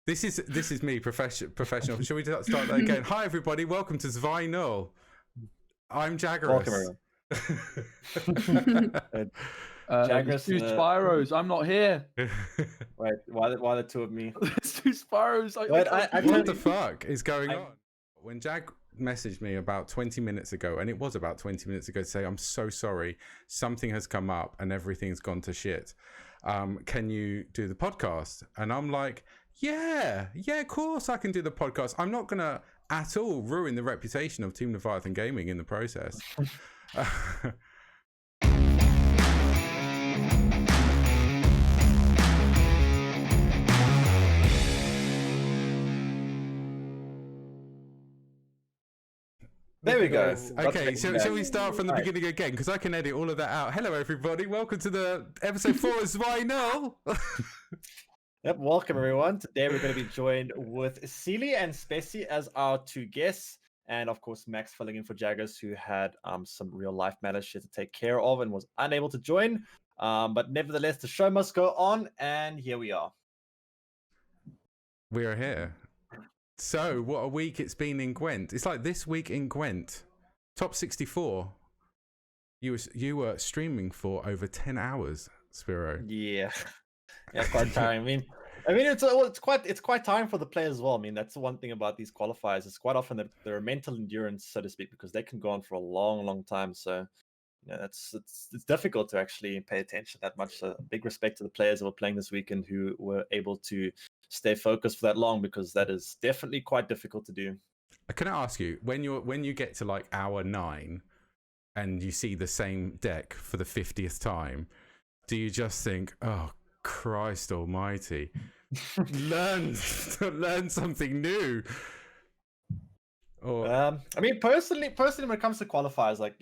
This is me, professional. Shall we start that again? Hi, everybody. Welcome to Zwei, Null. I'm Jaggerous. Jaggerous, two Spyros. I'm not here. Right? Why the two of me? There's two Spyros. What the fuck is going on? When Jag messaged me about 20 minutes ago, and it was about 20 minutes ago, to say, I'm so sorry, something has come up and everything's gone to shit. Can you do the podcast? And I'm like, yeah, of course I can do the podcast. I'm not going to at all ruin the reputation of Team Leviathan Gaming in the process. There we go. Okay, shall we start from the beginning again? Because I can edit all of that out. Hello, everybody. Welcome to the episode 4 of Zwei, Null. Yep, welcome everyone. Today we're going to be joined with Ceely and Speci as our two guests. And of course, Max filling in for Jaggerous, who had some real life matters she had to take care of and was unable to join. But nevertheless, the show must go on. And here we are. We are here. So, what a week it's been in Gwent. It's like this week in Gwent. Top 64. You were streaming for over 10 hours, Spyro. Yeah, quite tiring. I mean, it's quite tiring for the players as well. I mean, that's the one thing about these qualifiers. It's quite often that they're mental endurance, so to speak, because they can go on for a long time. So, it's difficult to actually pay attention that much. So, big respect to the players who were playing this weekend who were able to stay focused for that long, because that is definitely quite difficult to do. Can I ask you, when you get to like hour 9 and you see the same deck for the 50th time, do you just think, oh Christ almighty, learn something new? Or I mean, personally when it comes to qualifiers, like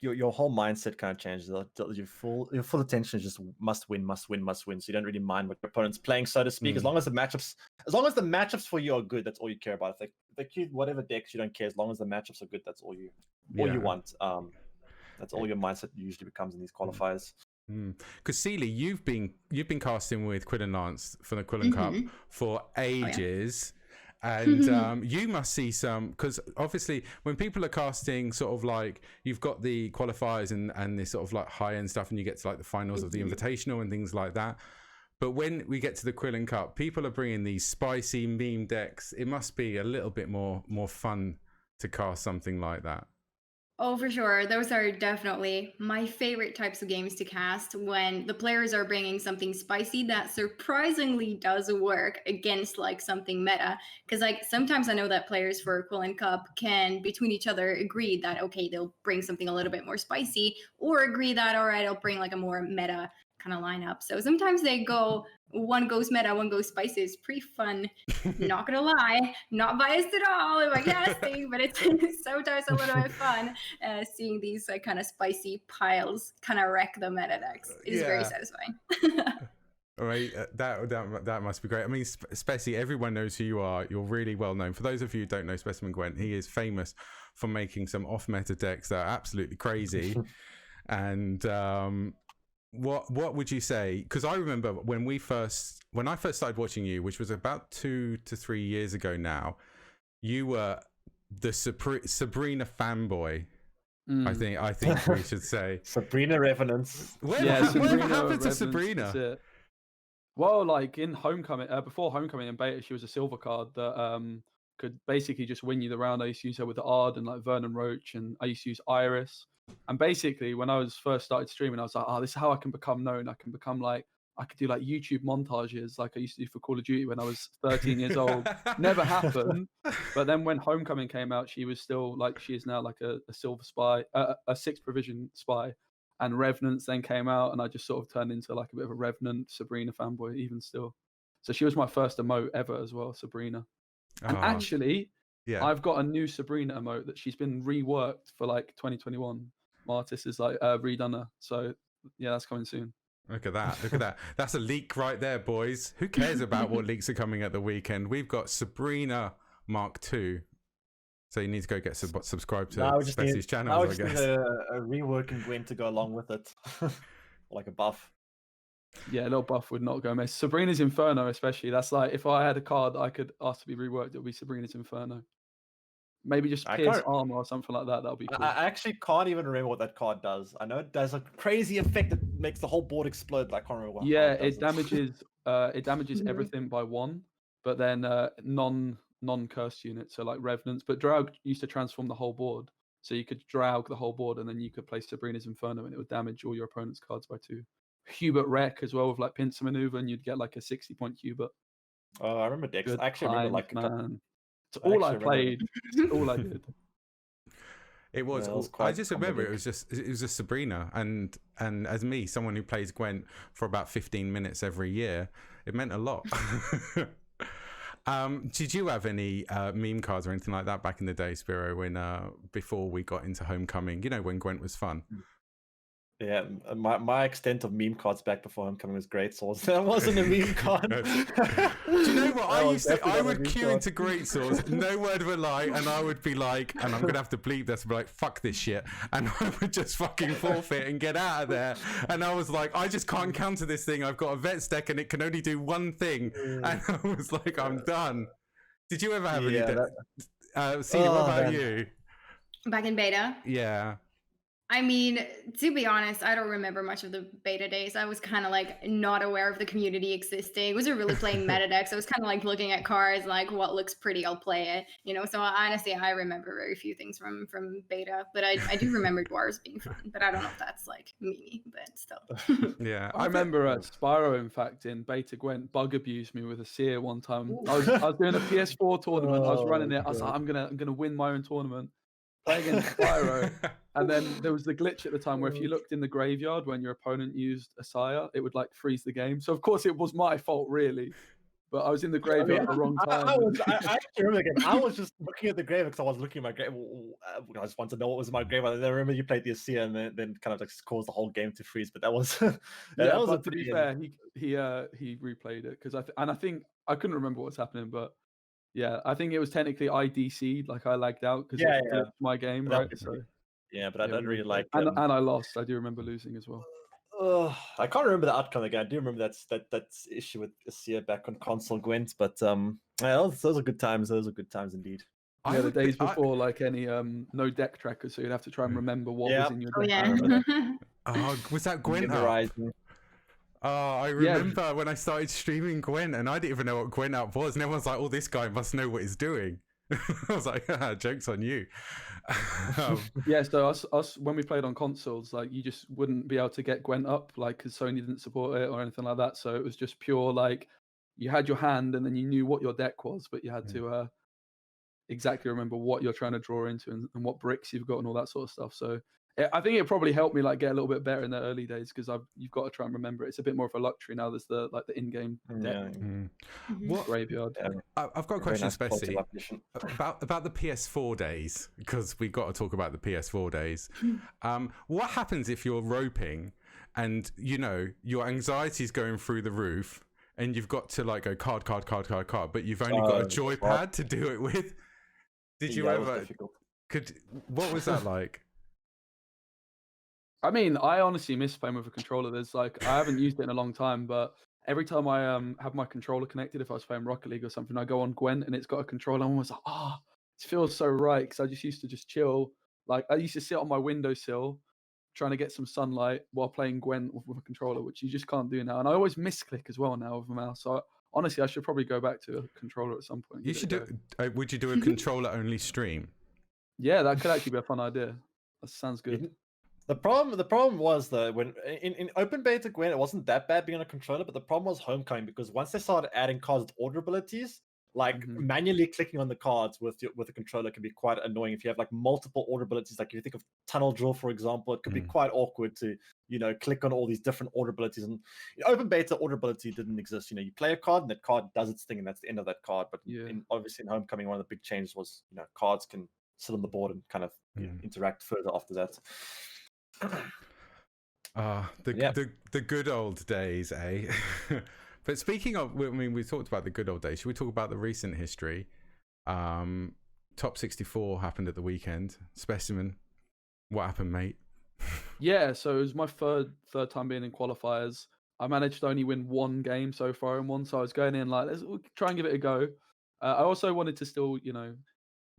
your whole mindset kind of changes. Your full attention is just must win. So you don't really mind what your opponent's playing, so to speak. As long as the matchups for you are good, that's all you care about. If they queue whatever decks, you don't care. As long as the matchups are good, that's all you want. That's all your mindset usually becomes in these qualifiers. Because Ceely, you've been casting with Quill and Lance for the Quill and Cup for ages. And you must see some, because obviously when people are casting sort of like, you've got the qualifiers and this sort of like high-end stuff, and you get to like the finals of the Invitational and things like that. But when we get to the Quill and Cup, people are bringing these spicy meme decks. It must be a little bit more fun to cast something like that. Oh, for sure. Those are definitely my favorite types of games to cast, when the players are bringing something spicy that surprisingly does work against like something meta. Because like sometimes I know that players for Quill and Cup can between each other agree that, okay, they'll bring something a little bit more spicy, or agree that, all right, I'll bring like a more meta kind of lineup. So sometimes they go, one goes meta, one goes spicy. It's pretty fun. Not gonna lie, not biased at all in my casting, but it's sometimes a little bit fun seeing these kind of spicy piles kind of wreck the meta decks. It's very satisfying. All right, that must be great. I mean, Speci, everyone knows who you are. You're really well known. For those of you who don't know SpecimenGwent, he is famous for making some off-meta decks that are absolutely crazy. And what would you say? Because I remember when I first started watching you, which was about 2 to 3 years ago now, you were the Sabrina fanboy. I think we should say Sabrina Revenants. Whatever happened to Sabrina? Well, like in Homecoming, before Homecoming in beta, she was a silver card that could basically just win you the round. I used to use her with the Ard and like Vernon Roach, and I used to use Iris. And basically, when I was first started streaming, I was like, oh, this is how I can become known. I can become like, I could do like YouTube montages like I used to do for Call of Duty when I was 13 years old. Never happened. But then when Homecoming came out, she was still like, she is now like a silver spy, a 6th provision spy. And Revenants then came out, and I just sort of turned into like a bit of a Revenant Sabrina fanboy even still. So she was my first emote ever as well, Sabrina. And actually, I've got a new Sabrina emote that she's been reworked for like 2021. Martis is like redone her. So yeah, that's coming soon. Look at that. That's a leak right there, boys. Who cares about what leaks are coming at the weekend? We've got Sabrina Mark II. So you need to go get subscribed to Speci's channel, I guess. Need a reworking Gwent to go along with it. Like a buff. Yeah, a little buff would not go amiss. Sabrina's Inferno, especially. That's like if I had a card that I could ask to be reworked, it would be Sabrina's Inferno. Maybe just I pierce can't. armor or something like that. That would be cool. I actually can't even remember what that card does. I know it does a crazy effect that makes the whole board explode. But I can't remember. Yeah, how it damages. It damages Mhm. everything by 1, but then non-cursed units, so like revenants. But Draug used to transform the whole board, so you could Draug the whole board, and then you could play Sabrina's Inferno, and it would damage all your opponent's cards by 2. Hubert Wreck as well with like pincer maneuver, and you'd get like a 60-point Hubert. Oh, I remember decks. Good I actually remember times, like a man. It's I all I actually remember played. It's all I did. It was. Yeah, it was I quite just remember it comedic. was just Sabrina, and as me, someone who plays Gwent for about 15 minutes every year, it meant a lot. Did you have any meme cards or anything like that back in the day, Spyro? When before we got into Homecoming, you know, when Gwent was fun. Yeah, my extent of meme cards back before Homecoming was Great Swords. That wasn't a meme card. Do you know what? I would queue card. into Great Swords, no word of a lie, and I would be like, and I'm gonna have to bleep this, be like, fuck this shit, and I would just fucking forfeit and get out of there. And I was like, I just can't counter this thing. I've got a Vets deck, and it can only do one thing, and I was like, I'm done. Did you ever have any? Ceely, what about you? Back in beta. Yeah. I mean, to be honest, I don't remember much of the beta days. I was kind of like not aware of the community existing. Wasn't really playing meta decks. I was kind of like looking at cards, like what looks pretty, I'll play it. You know, so honestly, I remember very few things from beta, but I do remember dwarves being fun. But I don't know if that's like me, but still. Yeah. I remember Spyro, in fact, in beta Gwent, bug abused me with a seer one time. I was doing a PS4 tournament. I was running it. I was like, I'm gonna win my own tournament. Play against Spyro, and then there was the glitch at the time where if you looked in the graveyard when your opponent used a sire, it would like freeze the game. So of course it was my fault, really, but I was in the graveyard at the wrong time. I actually remember the game. I was just looking at the grave because I was looking at my grave. I just wanted to know what was in my grave. And then I remember you played the Asir and then kind of like caused the whole game to freeze. But that was that was but to be fair, he replayed it because I think I couldn't remember what was happening, but. Yeah, I think it was technically IDC'd, like I lagged out because it glitched my game, right? So, yeah, but I don't really like. And I lost. I do remember losing as well. I can't remember the outcome again. I do remember that issue with Asir back on console Gwent, but those are good times. Those are good times indeed. Yeah, the days before like any no deck trackers, so you'd have to try and remember what was in your deck. Oh, was that Gwent? Oh, I remember when I started streaming Gwent, and I didn't even know what Gwent Up was, and everyone's like, "Oh, this guy must know what he's doing." I was like, "Joke's on you." Yeah, so us when we played on consoles, like you just wouldn't be able to get Gwent Up, like because Sony didn't support it or anything like that. So it was just pure like you had your hand, and then you knew what your deck was, but you had to exactly remember what you're trying to draw into and what bricks you've got and all that sort of stuff. So. I think it probably helped me like get a little bit better in the early days because you've got to try and remember it. It's a bit more of a luxury now. There's the in-game what graveyard. I've got a question, Speci, about the PS4 days because we got to talk about the PS4 days. What happens if you're roping and you know your anxiety's going through the roof and you've got to like go card, but you've only got a joypad to do it with? Did you ever? What was that like? I mean, I honestly miss playing with a controller. There's like I haven't used it in a long time, but every time I have my controller connected, if I was playing Rocket League or something, I go on Gwent and it's got a controller. I'm almost like, it feels so right because I just used to just chill. Like I used to sit on my windowsill trying to get some sunlight while playing Gwent with a controller, which you just can't do now. And I always misclick as well now with a mouse. So honestly, I should probably go back to a controller at some point. You should do. Would you do a controller-only stream? Yeah, that could actually be a fun idea. That sounds good. The problem was though when in open beta Gwent it wasn't that bad being on a controller, but the problem was Homecoming because once they started adding cards with order abilities, like manually clicking on the cards with a controller can be quite annoying if you have like multiple order abilities. Like if you think of Tunnel Drill, for example, it could be quite awkward to click on all these different order abilities. And in open beta order ability didn't exist. You play a card and that card does its thing and that's the end of that card. But obviously in Homecoming, one of the big changes was cards can sit on the board and kind of interact further after that. The good old days, eh? But speaking of, I mean, we talked about the good old days. Should we talk about the recent history? Top 64 happened at the weekend. Specimen, what happened, mate? Yeah, so it was my third time being in qualifiers. I managed to only win one game so far in one, so I was going in like, we'll try and give it a go. I also wanted to still,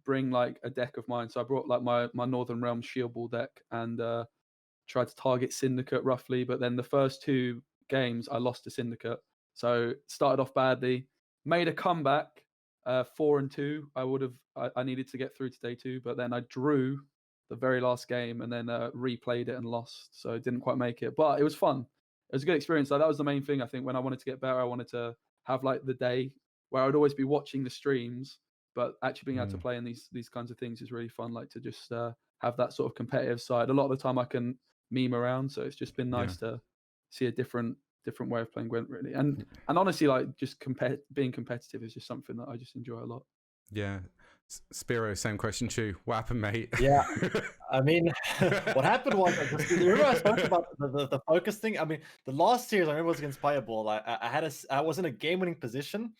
bring like a deck of mine, so I brought like my Northern Realms Shield Ball deck and tried to target Syndicate roughly, but then the first 2 games I lost to Syndicate, so started off badly, made a comeback, 4-2. I needed to get through to day 2, but then I drew the very last game and then replayed it and lost, so I didn't quite make it, but it was fun. It was a good experience. Like that was the main thing. I think when I wanted to get better, I wanted to have like the day where I would always be watching the streams, but actually being able to play in these kinds of things is really fun. Like to just have that sort of competitive side. A lot of the time I can meme around, so it's just been nice to see a different way of playing Gwent, really. And honestly, like just being competitive is just something that I just enjoy a lot. Yeah. Spyro, same question to you. What happened, mate? Yeah, I mean, what happened was, remember I spoke about the focus thing? I mean, the last series I remember was against Fireball. I was in a game-winning position,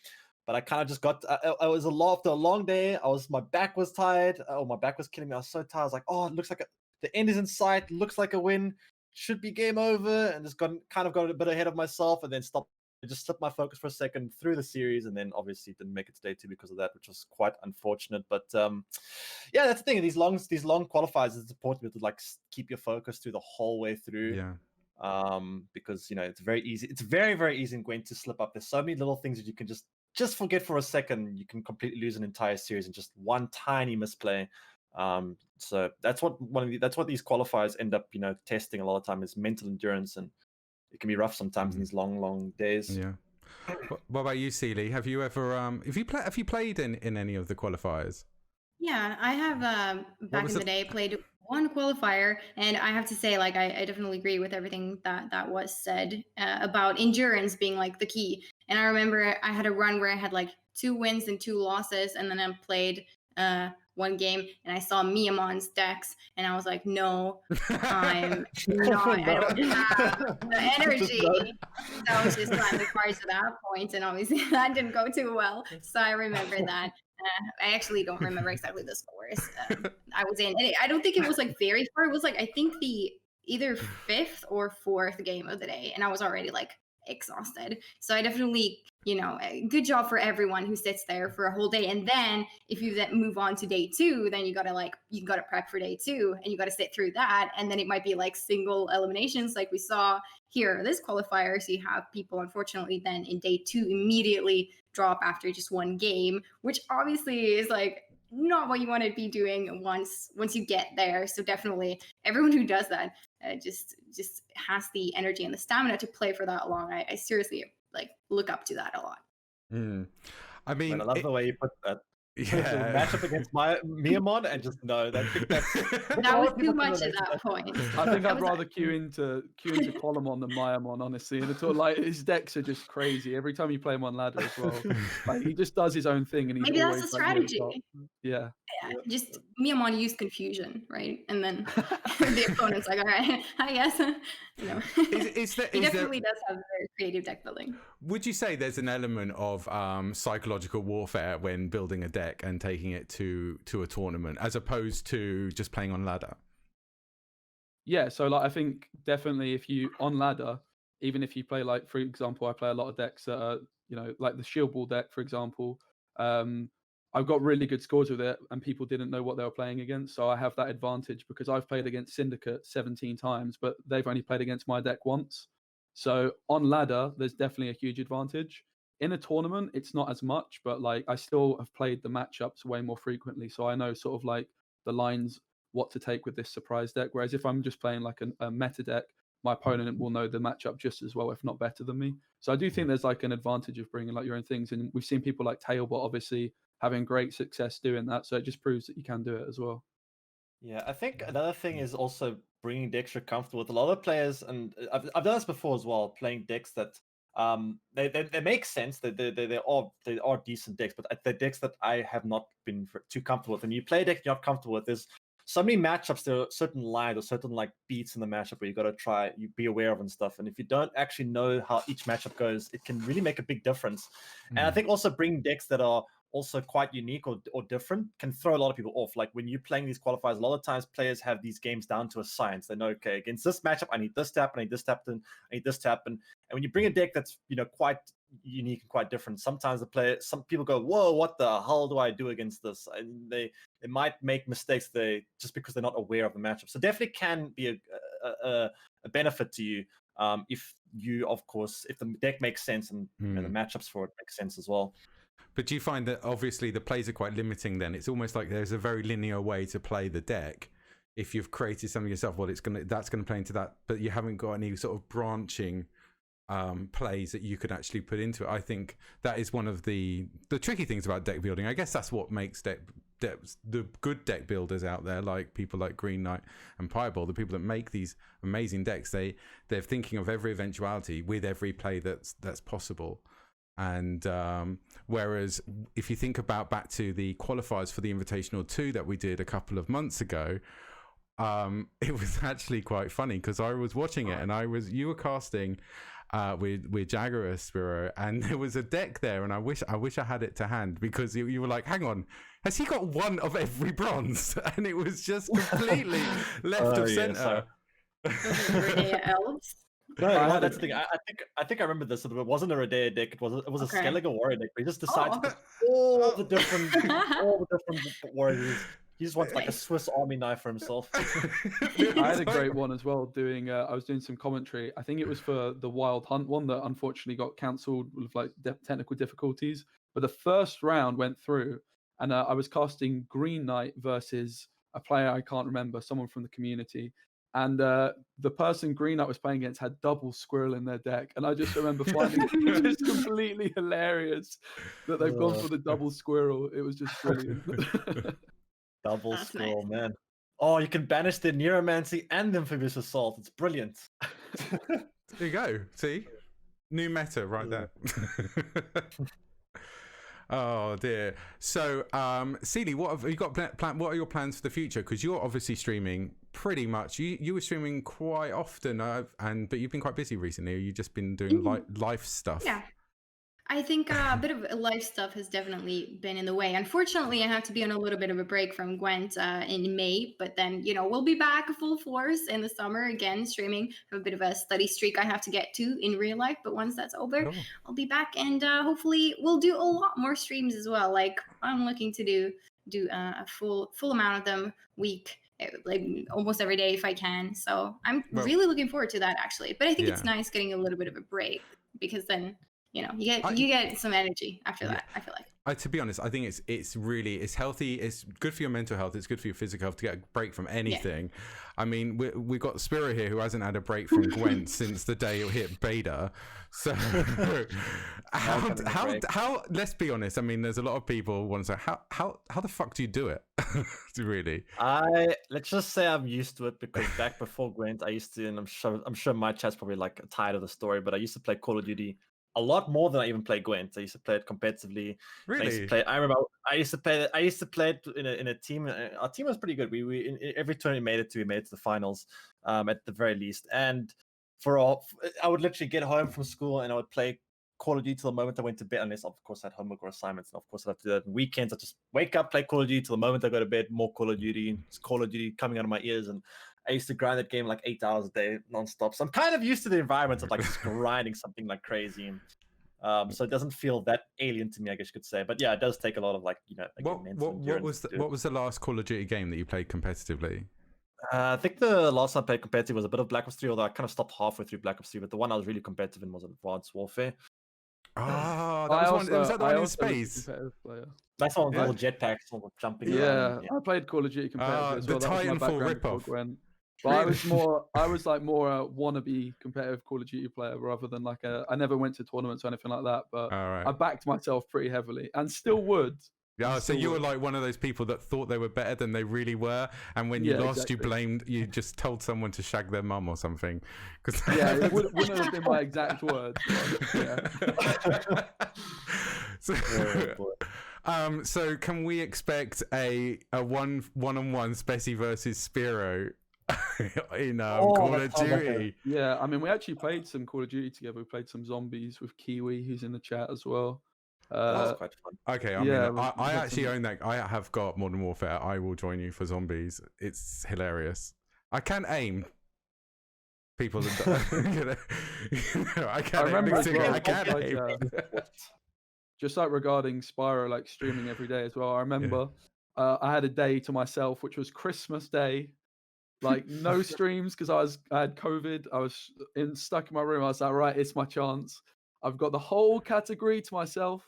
but I kind of just got. I was after a long day. My back was tired. Oh, my back was killing me. I was so tired. I was like, oh, it looks like the end is in sight. Looks like a win. Should be game over. And just got a bit ahead of myself, and then stopped. I just slipped my focus for a second through the series, and then obviously didn't make it to day 2 because of that, which was quite unfortunate. But yeah, that's the thing. These long qualifiers, it's important to like keep your focus through the whole way through. Yeah. Because it's very easy. It's very, very easy in Gwent to slip up. There's so many little things that you can just forget for a second. You can completely lose an entire series in just one tiny misplay. So that's what these qualifiers end up, testing a lot of time is mental endurance, and it can be rough sometimes in these long days. Yeah. What about you, Ceely? Have you ever have you played in any of the qualifiers? Yeah, I have back in the day played one qualifier, and I have to say, like, I definitely agree with everything that was said about endurance being like the key. And I remember I had a run where I had like 2 wins and 2 losses, and then I played one game and I saw Miyamon's decks, and I was like, no, I'm not. I don't have the energy. So I was just climbing the cards at that point, and obviously that didn't go too well. So I remember that. I actually don't remember exactly the scores. I was in. I don't think it was like very far. It was like I think the either 5th or 4th game of the day, and I was already like exhausted. So I definitely, good job for everyone who sits there for a whole day. And then if you then move on to day 2, then you gotta prep for day 2, and you gotta sit through that. And then it might be like single eliminations, like we saw here this qualifier. So you have people, unfortunately, then in day 2 immediately drop after just one game, which obviously is like not what you want to be doing once you get there. So definitely everyone who does that just has the energy and the stamina to play for that long. I seriously like look up to that a lot. I mean, I love the way you put that. Yeah. Match up against Miamon and just no, that was too much at that point. I think I'd rather queue into Colomon than Miamon, honestly. And it's all like his decks are just crazy. Every time you play him on ladder as well, like he just does his own thing, and he's maybe always that's a strategy. Like, yeah. Just Miamon used confusion, right? And then the opponent's like, all right, I guess. He definitely does have very creative deck building. Would you say there's an element of psychological warfare when building a deck and taking it to a tournament, as opposed to just playing on ladder? Yeah, so like I think definitely if you on ladder, even if you play like, for example, I play a lot of decks that are, like the Shield Ball deck, for example. I've got really good scores with it, and people didn't know what they were playing against. So I have that advantage because I've played against Syndicate 17 times, but they've only played against my deck once. So on ladder, there's definitely a huge advantage. In a tournament, it's not as much, but like I still have played the matchups way more frequently. So I know sort of like the lines, what to take with this surprise deck. Whereas if I'm just playing like a meta deck, my opponent will know the matchup just as well, if not better than me. So I do think there's like an advantage of bringing like your own things. And we've seen people like Tailbot obviously having great success doing that. So it just proves that you can do it as well. Yeah, I think another thing is also bringing decks you're comfortable with. A lot of players, and I've done this before as well, playing decks that they make sense. They are decent decks, but the decks that I have not been too comfortable with. And you play a deck you're not comfortable with, there's so many matchups, there are certain lines or certain like beats in the matchup where you got to be aware of and stuff. And if you don't actually know how each matchup goes, it can really make a big difference. And I think also bring decks that are also quite unique or different can throw a lot of people off. Like when you're playing these qualifiers, a lot of times players have these games down to a science. They know, okay, against this matchup, I need this to happen, I need this to happen, I need this to happen. And when you bring a deck that's, you know, quite unique and quite different, sometimes some people go, whoa, what the hell do I do against this? And they might make mistakes just because they're not aware of the matchup. So definitely can be a benefit to you if you, of course, if the deck makes sense and you know, the matchups for it make sense as well. But do you find that obviously the plays are quite limiting then? It's almost like there's a very linear way to play the deck. If you've created something yourself, well, that's gonna play into that, but you haven't got any sort of branching plays that you could actually put into it. I think that is one of the tricky things about deck building. I guess that's what makes the good deck builders out there, like people like Green Knight and Pieball, the people that make these amazing decks. They're thinking of every eventuality with every play that's possible. And whereas if you think about back to the qualifiers for the Invitational 2 that we did a couple of months ago, it was actually quite funny because I was watching it and you were casting with Jaggerous, Spyro, and there was a deck there, and I wish I had it to hand because you were like, hang on, has he got one of every bronze? And it was just completely left of center. Elves. No, that's the thing. I think I remember this. It wasn't a Redea deck. It was a Skellige warrior deck. We just decided to put all the different warriors. He just wants like a Swiss Army knife for himself. I had a great one as well. I was doing some commentary. I think it was for the Wild Hunt one that unfortunately got cancelled with like technical difficulties. But the first round went through, and I was casting Green Knight versus a player I can't remember, someone from the community. And the person Green Knight was playing against had double squirrel in their deck. And I just remember finding it just completely hilarious that they've gone for the double squirrel. It was just brilliant. Double squirrel, nice. Man. Oh, you can banish the Neuromancy and the Amphibious Assault. It's brilliant. There you go. See? New meta right there. Oh dear. So, Ceely, what have you got plan? What are your plans for the future? Because you're obviously streaming pretty much. You were streaming quite often, but you've been quite busy recently. You've just been doing life stuff. Yeah, I think a bit of life stuff has definitely been in the way. Unfortunately, I have to be on a little bit of a break from Gwent in May, but then, you know, we'll be back full force in the summer again, streaming. I have a bit of a study streak I have to get to in real life, but once that's over, I'll be back, and hopefully we'll do a lot more streams as well. Like, I'm looking to do a full amount of them week, like almost every day if I can. So I'm really looking forward to that, actually. But I think it's nice getting a little bit of a break, because then, you know, you get some energy after that, I feel like. To be honest, I think it's healthy. It's good for your mental health. It's good for your physical health to get a break from anything. Yeah. I mean, we've got Spyro here who hasn't had a break from Gwent since the day it hit beta. So how let's be honest. I mean, there's a lot of people want to say, how the fuck do you do it? Really? Let's just say I'm used to it, because back before Gwent, I used to, and I'm sure my chat's probably like tired of the story, but I used to play Call of Duty a lot more than I even played Gwent. I used to play it competitively. Really? I remember I used to play it in a team. Our team was pretty good. We in every tournament we made it to the finals, at the very least. And I would literally get home from school and I would play Call of Duty till the moment I went to bed, unless of course I had homework or assignments. And of course I'd have to do that on weekends. I just wake up, play Call of Duty till the moment I go to bed. More Call of Duty. It's Call of Duty coming out of my ears, and I used to grind that game like 8 hours a day nonstop. So I'm kind of used to the environment of like just grinding something like crazy. So it doesn't feel that alien to me, I guess you could say. But yeah, it does take a lot of, like, you know, what was the last Call of Duty game that you played competitively? I think the last time I played competitive was a bit of Black Ops 3, although I kind of stopped halfway through Black Ops 3. But the one I was really competitive in was Advanced Warfare. Oh, was that the one in space? That's the one with all the jetpacks, all the jumping around. Yeah, I played Call of Duty competitive as well. The Titanfall ripoff. But I was like more a wannabe competitive Call of Duty player rather than like I never went to tournaments or anything like that. But I backed myself pretty heavily and still would. Yeah, so you were like one of those people that thought they were better than they really were, and when you lost, you just told someone to shag their mum or something. Yeah, it wouldn't have been my exact words. But, so can we expect a one-on-one Speci versus Spyro in Call of Duty? Yeah, I mean, we actually played some Call of Duty together. We played some zombies with Kiwi, who's in the chat as well. That was quite fun. Okay, Yeah, I actually own that. I have got Modern Warfare. I will join you for zombies. It's hilarious. I can aim. People that I can't remember as well, I can't like, aim. just like regarding Spyro, like streaming every day as well. I remember I had a day to myself, which was Christmas Day. Like no streams because I had COVID. I was stuck in my room. I was like, right, it's my chance. I've got the whole category to myself.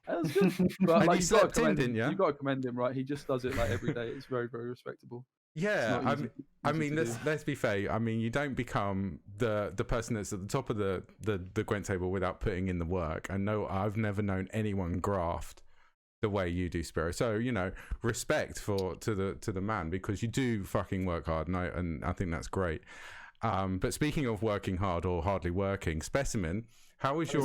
That was good. But And like, you you got to slept in, commend didn't him. you? You got to commend him, right? He just does it like every day. It's very, very respectable. Yeah, not easy I mean, to do. let's be fair. I mean, you don't become the person that's at the top of the Gwent table without putting in the work. And no, I've never known anyone graft the way you do, Spyro. So respect to the man, because you do fucking work hard, and I think that's great. But speaking of working hard or hardly working, Specimen, how was your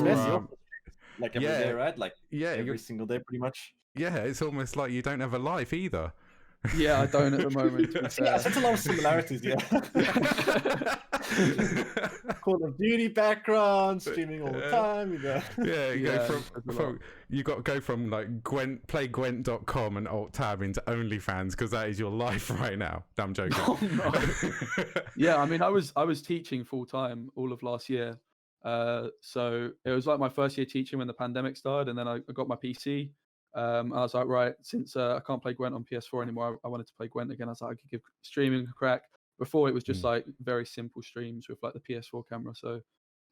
like every day, right? Like every single day, pretty much. Yeah, it's almost like you don't have a life either. Yeah, I don't at the moment. Yeah, such a lot of similarities. Yeah. Call of Duty background, streaming all the time. Yeah, you got to go from like playgwent.com and alt tab into OnlyFans, because that is your life right now. No, I'm joking. Oh, no. Yeah, I mean, I was teaching full time all of last year. So it was like my first year teaching when the pandemic started, and then I got my PC. I was like, right, since I can't play Gwent on PS4 anymore, I wanted to play Gwent again. I was like, I could give streaming a crack. Before it was just like very simple streams with like the PS4 camera. So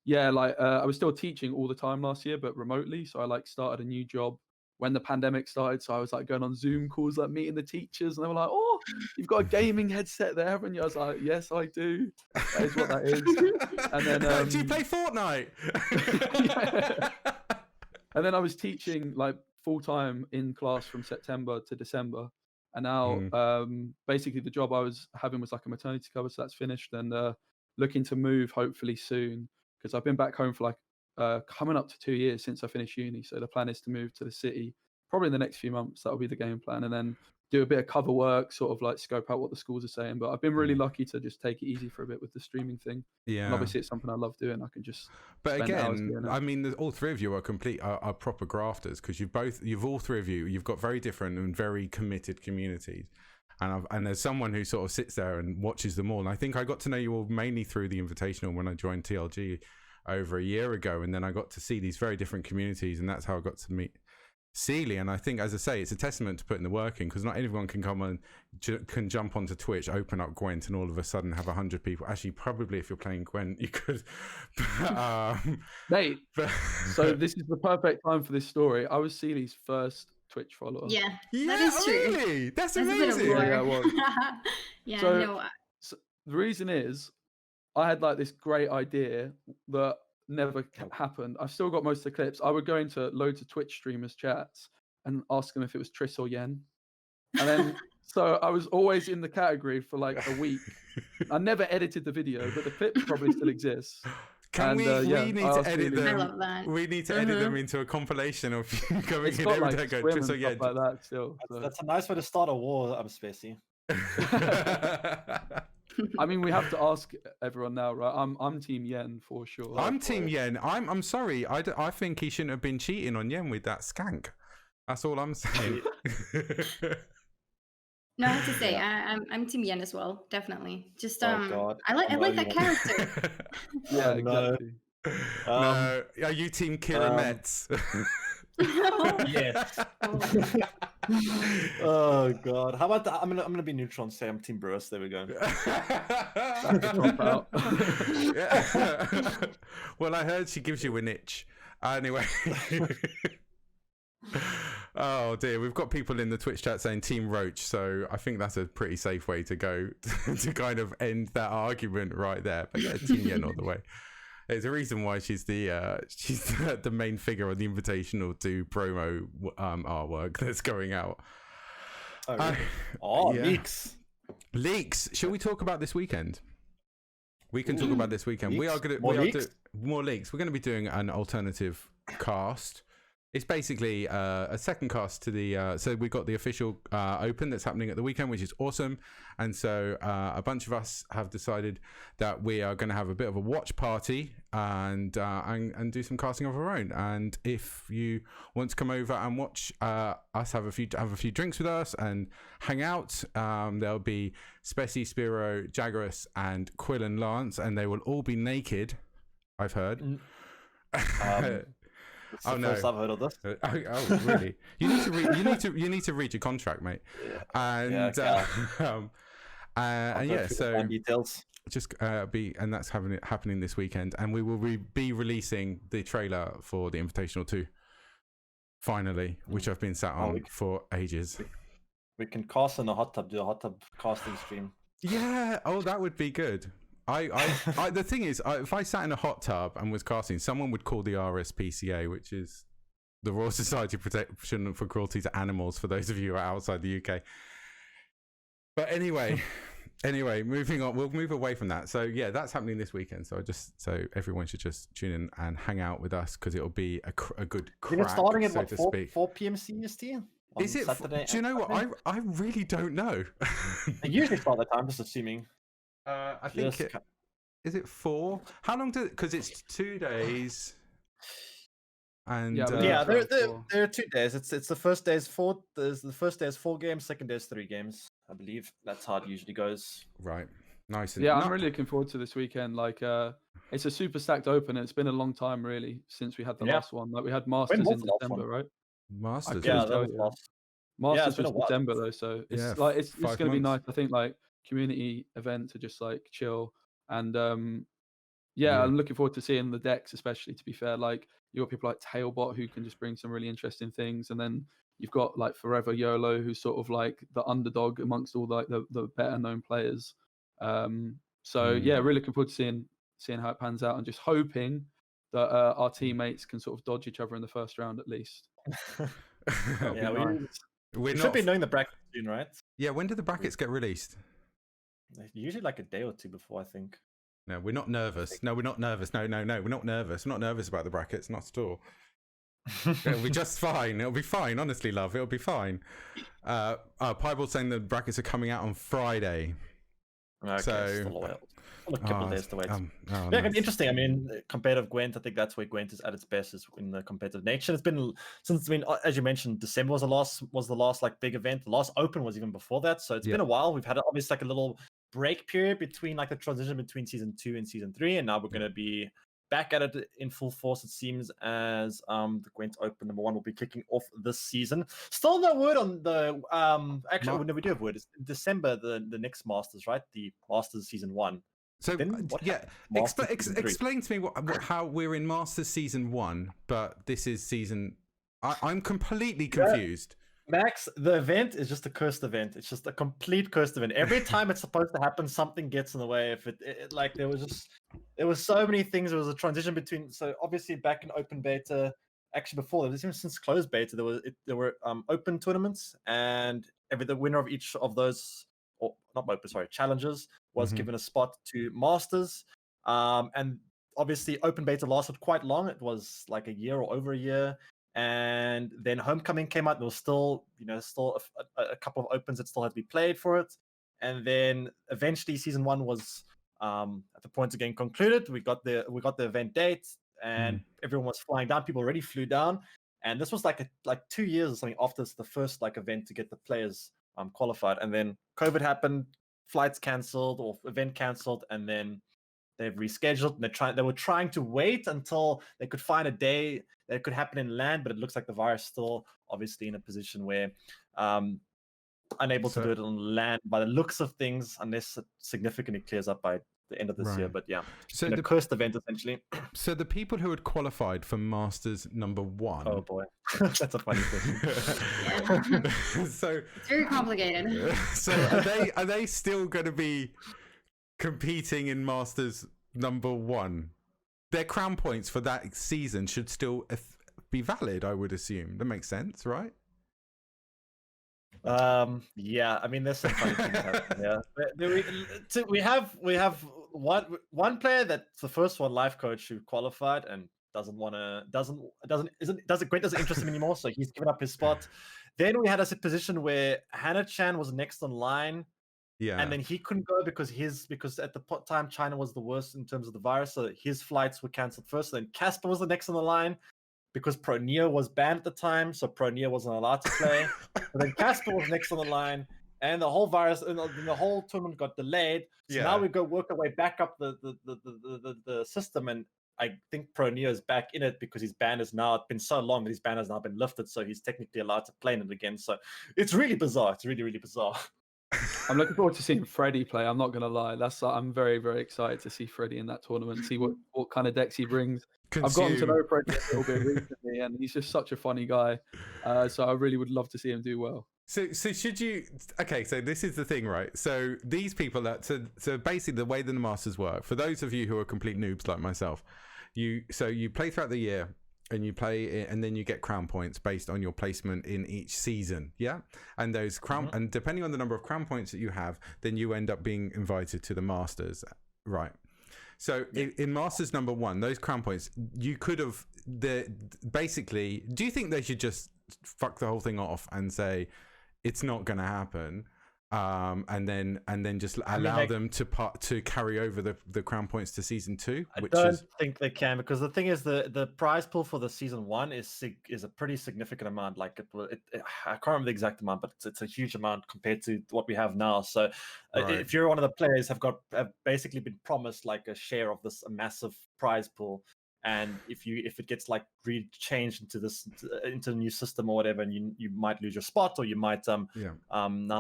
yeah, like I was still teaching all the time last year, but remotely. So I like started a new job when the pandemic started. So I was like going on Zoom calls, like meeting the teachers, and they were like, "Oh, you've got a gaming headset there, haven't you?" I was like, "Yes, I do. That is what that is." And then do you play Fortnite? Yeah. And then I was teaching like full time in class from September to December. And now basically the job I was having was like a maternity cover, so that's finished, and looking to move hopefully soon, because I've been back home for like coming up to 2 years since I finished uni. So the plan is to move to the city probably in the next few months. That'll be the game plan, and then do a bit of cover work, sort of like scope out what the schools are saying. But I've been really lucky to just take it easy for a bit with the streaming thing. Yeah, and obviously it's something I love doing. I can just But spend hours doing again, it. I mean, all three of you are proper grafters, because you've all three of you've got very different and very committed communities. And there's someone who sort of sits there and watches them all. And I think I got to know you all mainly through the Invitational when I joined TLG over a year ago, and then I got to see these very different communities, and that's how I got to meet Ceely. And I think, as I say, it's a testament to putting the work in, because not everyone can come on, can jump onto Twitch, open up Gwent, and all of a sudden have 100 people. Actually, probably if you're playing Gwent, you could. Mate, so this is the perfect time for this story. I was Ceely's first Twitch follower. Yeah, that is true. Really? That's There's a bit of amazing. lore. Yeah, I was. Yeah, So- no. So the reason is, I had like this great idea that never happened. I've still got most of the clips. I would go into loads of Twitch streamers' chats and ask them if it was Triss or Yen. And then, so I was always in the category for like a week. I never edited the video, but the clips probably still exist. Can we need to edit I them? love that. We need to edit them into a compilation of you coming It's in got every like day. swim Going, and so, yeah. stuff like that still. So. That's a nice way to start a war. I'm Spacey. I mean, we have to ask everyone now, right? I'm Team Yen for sure. I'm Team Yen. I'm sorry. I think he shouldn't have been cheating on Yen with that skank. That's all I'm saying. No, I have to say, I'm Team Yen as well, definitely. Just God. I like that character. Yeah, no. exactly. No, are you Team Kira Metz? Yes. Oh God. How about that? I'm gonna be neutral and say I'm Team Bruce. There we go. Drop out. Yeah. Well, I heard she gives you an itch. Anyway. Oh dear, we've got people in the Twitch chat saying Team Roach, so I think that's a pretty safe way to go to kind of end that argument right there. But yeah, Team Yen all the way. There's a reason why she's the main figure on the Invitational to promo artwork that's going out. Oh, yeah. leaks. Shall we talk about this weekend? We can talk about this weekend. Leaks? We are going to More leaks? more leaks. We're going to be doing an alternative cast It's basically a second cast to the. So we've got the official Open that's happening at the weekend, which is awesome. And so a bunch of us have decided that we are going to have a bit of a watch party and do some casting of our own. And if you want to come over and watch us have a few drinks with us and hang out, there'll be Speci, Spyro, Jaggerous, and Quill and Lance, and they will all be naked. I've heard. It's the first I've heard of this. Oh, really? You need to read your contract, mate. And so details. Just and that's happening this weekend, and we will be releasing the trailer for the Invitational 2 finally, which I've been sat on for ages. We can cast in a hot tub, do a hot tub casting stream. Yeah. Oh, that would be good. The thing is, if I sat in a hot tub and was casting, someone would call the RSPCA, which is the Royal Society of Protection for Cruelty to Animals, for those of you who are outside the UK. But anyway, moving on. We'll move away from that. So yeah, that's happening this weekend. So everyone should just tune in and hang out with us, because it'll be a good crack, it's starting at so 4 p.m. CST? Is it? Saturday? Do you know what? I really don't know. I usually start that time, just assuming. I think is it 4? How long because it's 2 days. And there are 2 days. It's the first day is 4. The first day is 4 games. Second day is 3 games. I believe that's how it usually goes. Right. Nice. I'm really looking forward to this weekend. Like, it's a super stacked Open. It's been a long time, really, since we had the last one. Like, we had Masters in December, right? Masters. Yeah, that was last. Masters was December though, so it's it's going to be nice. I think like community event to just like chill and I'm looking forward to seeing the decks, especially. To be fair, like you got people like Tailbot who can just bring some really interesting things, and then you've got like Forever YOLO, who's sort of like the underdog amongst all like the better known players. Really looking forward to seeing how it pans out, and just hoping that our teammates can sort of dodge each other in the first round at least. We should be knowing the bracket soon, right? Yeah, when do the brackets get released? Usually like a day or two before, I think. No, we're not nervous. No, we're not nervous. No, we're not nervous. We're not nervous about the brackets, not at all. It'll be just fine. It'll be fine, honestly, love. It'll be fine. Piebald's saying the brackets are coming out on Friday. Okay, so a couple of days to wait. Nice. Interesting. I mean, competitive Gwent, I think that's where Gwent is at its best, is in the competitive nature. It's been as you mentioned, December was the last like big event. The last Open was even before that, so it's been a while. We've had obviously like a little break period between like the transition between season 2 and season 3, and now we're going to be back at it in full force, it seems, as the Gwent Open number 1 will be kicking off this season. Still no word on the actually we do have word. It's December the next Masters, right? The Masters season 1. So explain to me how we're in Masters season 1, but this is season. I'm completely confused. Max, the event is just a cursed event. It's just a complete cursed event. Every time it's supposed to happen, something gets in the way. If it like there was so many things. There was a transition between. So obviously back in open beta, actually before that, even since closed beta, there were open tournaments, and the winner of each of those, or not open, sorry, challenges was given a spot to Masters. And obviously open beta lasted quite long. It was like a year or over a year. And then Homecoming came out. There was still a couple of opens that still had to be played for it. And then eventually season 1 was at the point of getting concluded. We got the event date, and everyone was flying down. People already flew down, and this was like 2 years or something after the first like event to get the players qualified. And then COVID happened, flights cancelled or event cancelled, and then they've rescheduled. And they were trying to wait until they could find a day that it could happen in land, but it looks like the virus still obviously in a position where unable to do it on land by the looks of things, unless it significantly clears up by the end of this year. But yeah, so the cursed event essentially. So the people who had qualified for Masters number 1. Oh boy, that's a funny thing. So it's very complicated. So are they still going to be competing in Masters number 1? Their crown points for that season should still be valid, I would assume. That makes sense, right? Yeah, I mean, there's some funny things happening. Yeah, we have one player that's the first one, life coach, who qualified, and Gwent doesn't interest him anymore, so he's given up his spot. Then we had a position where Hannah-chan was next on line. Yeah. And then he couldn't go because at the time China was the worst in terms of the virus, so his flights were cancelled first. Then Casper was the next on the line because Pro Neo was banned at the time, so Pro Neo wasn't allowed to play. And then Casper was next on the line, and the whole virus and the whole tournament got delayed. So now we go work our way back up the system, and I think Pro Neo is back in it because his ban is now, it's been so long that his ban has now been lifted, so he's technically allowed to play in it again. So it's really bizarre. It's really, really bizarre. I'm looking forward to seeing Freddie play. I'm not going to lie. I'm very, very excited to see Freddie in that tournament, see what kind of decks he brings. I've gotten to know Freddie a little bit recently, and he's just such a funny guy. So I really would love to see him do well. So should you? Okay, so this is the thing, right? So these people so basically the way the Masters work, for those of you who are complete noobs like myself, you play throughout the year. And you play, and then you get crown points based on your placement in each season, yeah. And those crown, and depending on the number of crown points that you have, then you end up being invited to the Masters, right? So in Masters number 1, those crown points, you could have basically. Do you think they should just fuck the whole thing off and say it's not going to happen? And then just allow them to carry over the crown points to season 2. I don't think they can, because the thing is the prize pool for the season 1 is a pretty significant amount. Like I can't remember the exact amount, but it's a huge amount compared to what we have now. So if you're one of the players have basically been promised like a share of this massive prize pool. And if it gets like changed into a new system or whatever, and you might lose your spot, or you might now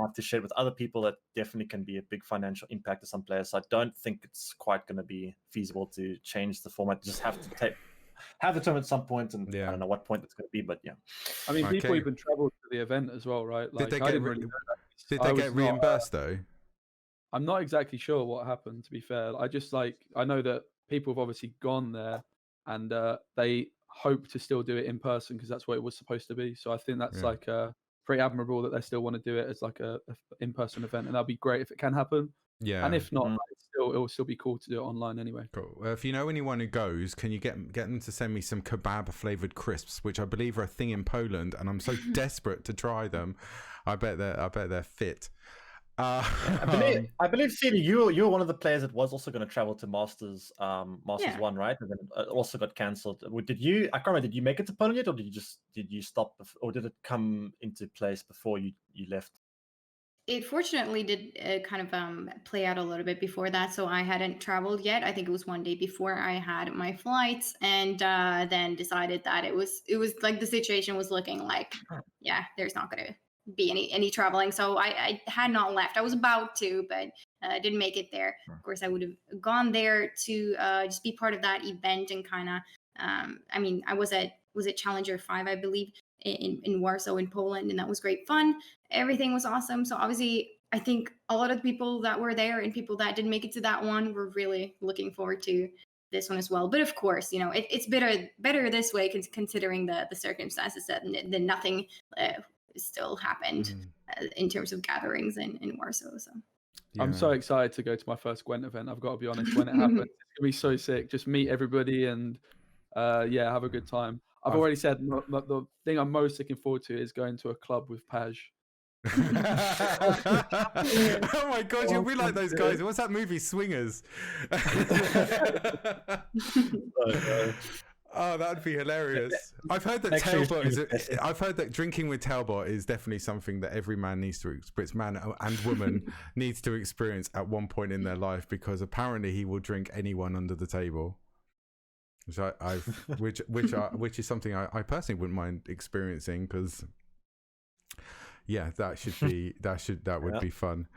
have to share it with other people, that definitely can be a big financial impact to some players. So I don't think it's quite going to be feasible to change the format. Just have to have the tournament at some point, and I don't know what point it's going to be, but yeah. I mean, people even traveled to the event as well, right? Like, did they get reimbursed though? I'm not exactly sure what happened, to be fair. I know that people have obviously gone there. And they hope to still do it in person because that's what it was supposed to be. So I think that's like pretty admirable that they still want to do it as like a in-person event, and that'll be great if it can happen. Yeah. And if not, it will still be cool to do it online anyway. Cool. If you know anyone who goes, can you get them to send me some kebab flavored crisps, which I believe are a thing in Poland, and I'm so desperate to try them. I bet they're fit. I believe, Ceely, you were one of the players that was also going to travel to Masters 1, right? And then it also got cancelled. I can't remember, did you make it to Poland yet, or did you stop, or did it come into place before you left? It fortunately did kind of play out a little bit before that, so I hadn't traveled yet. I think it was one day before I had my flights, and then decided that it was like the situation was looking like, there's not going to be any traveling, so I had not left. I was about to, but didn't make it there. Of course, I would have gone there to just be part of that event and kind of I mean, I was at Challenger 5, I believe, in Warsaw in Poland, and that was great fun. Everything was awesome. So obviously I think a lot of the people that were there and people that didn't make it to that one were really looking forward to this one as well. But of course, it's better this way, considering the circumstances that nothing still happened in terms of gatherings in Warsaw. So I'm so excited to go to my first Gwent event. I've got to be honest, when it happens, it's gonna be so sick. Just meet everybody and have a good time. I've already said the thing I'm most looking forward to is going to a club with Paj. Oh my god, you'll be like those guys. What's that movie, Swingers? Oh, that'd be hilarious. I've heard that drinking with Talbot is definitely something that every man needs to experience, man and woman needs to experience at one point in their life, because apparently he will drink anyone under the table. Which is something I personally wouldn't mind experiencing, because that would be fun.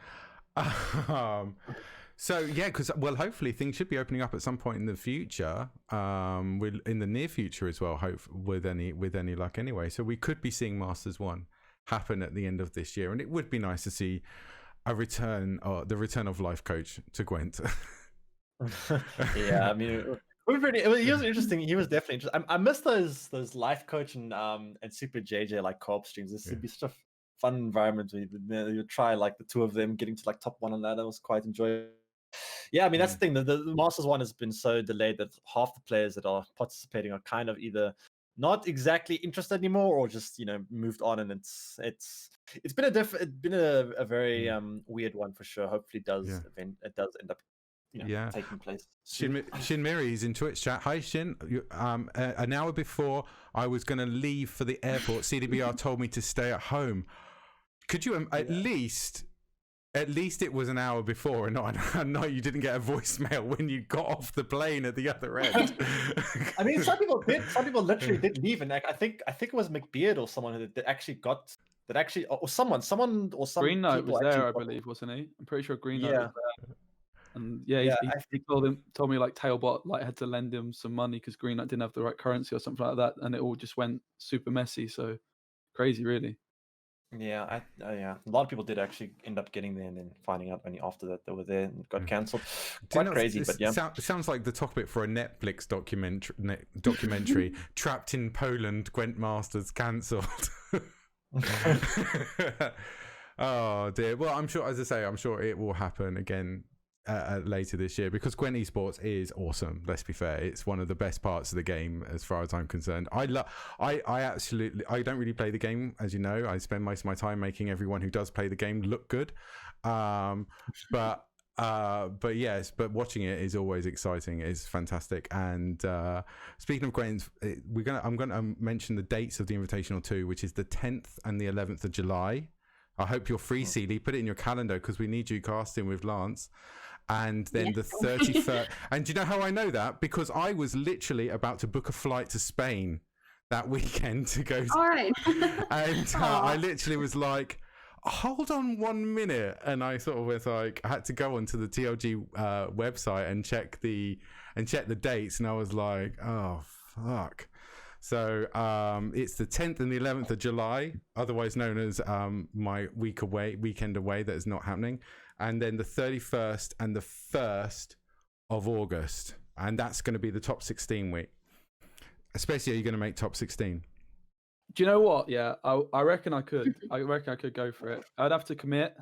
So because hopefully things should be opening up at some point in the future, in the near future as well. Hope with any luck anyway. So we could be seeing Masters 1 happen at the end of this year, and it would be nice to see the return of Life Coach to Gwent. Yeah, I mean, he was interesting. He was definitely interesting. I miss those Life Coach and Super JJ like co-op streams. This would be such a fun environment where you try like the two of them getting to like top 1 on that. That was quite enjoyable. Yeah, I mean that's the thing. The Masters one has been so delayed that half the players that are participating are kind of either not exactly interested anymore, or just moved on, and it's been a very weird one for sure. Hopefully, it does end up taking place. Shin Miri, he's in Twitch chat. Hi Shin. An hour before I was going to leave for the airport, CDBR told me to stay at home. Could you at least it was an hour before, and not you didn't get a voicemail when you got off the plane at the other end. I mean, some people did. Some people literally did leave, and I think it was McBeard or someone that actually got that actually, or someone or some Green Knight was there, I got, believe, wasn't he? I'm pretty sure Green Knight was there. And he told me like Tailbot like had to lend him some money because Green Knight didn't have the right currency or something like that, and it all just went super messy. So crazy, really. Yeah, a lot of people did actually end up getting there and then finding out only after that they were there and got cancelled. Quite crazy, but yeah. It sounds like the topic for a Netflix documentary. Trapped in Poland, Gwent Masters cancelled. Oh dear. Well, I'm sure, as I say, I'm sure it will happen again later this year, because Gwent Esports is awesome. Let's be fair, it's one of the best parts of the game as far as I'm concerned. I don't really play the game, as you know. I spend most of my time making everyone who does play the game look good, but yes, but watching it is always exciting. It's fantastic. And speaking of Gwent, I'm gonna mention the dates of the Invitational 2, which is the 10th and the 11th of July. I hope you're free, Ceely. Put it in your calendar because we need you casting with Lance. And then the 31st. And do you know how I know that? Because I was literally about to book a flight to Spain that weekend to go. All right. And I literally was like, hold on 1 minute. And I sort of was like, I had to go onto the TLG website and check the dates. And I was like, oh, fuck. So it's the 10th and the 11th of July, otherwise known as my weekend away that is not happening. And then the 31st and the 1st of August. And that's going to be the top 16 week. Especially, are you going to make top 16? Do you know what? Yeah, I reckon I could. I reckon I could go for it. I'd have to commit.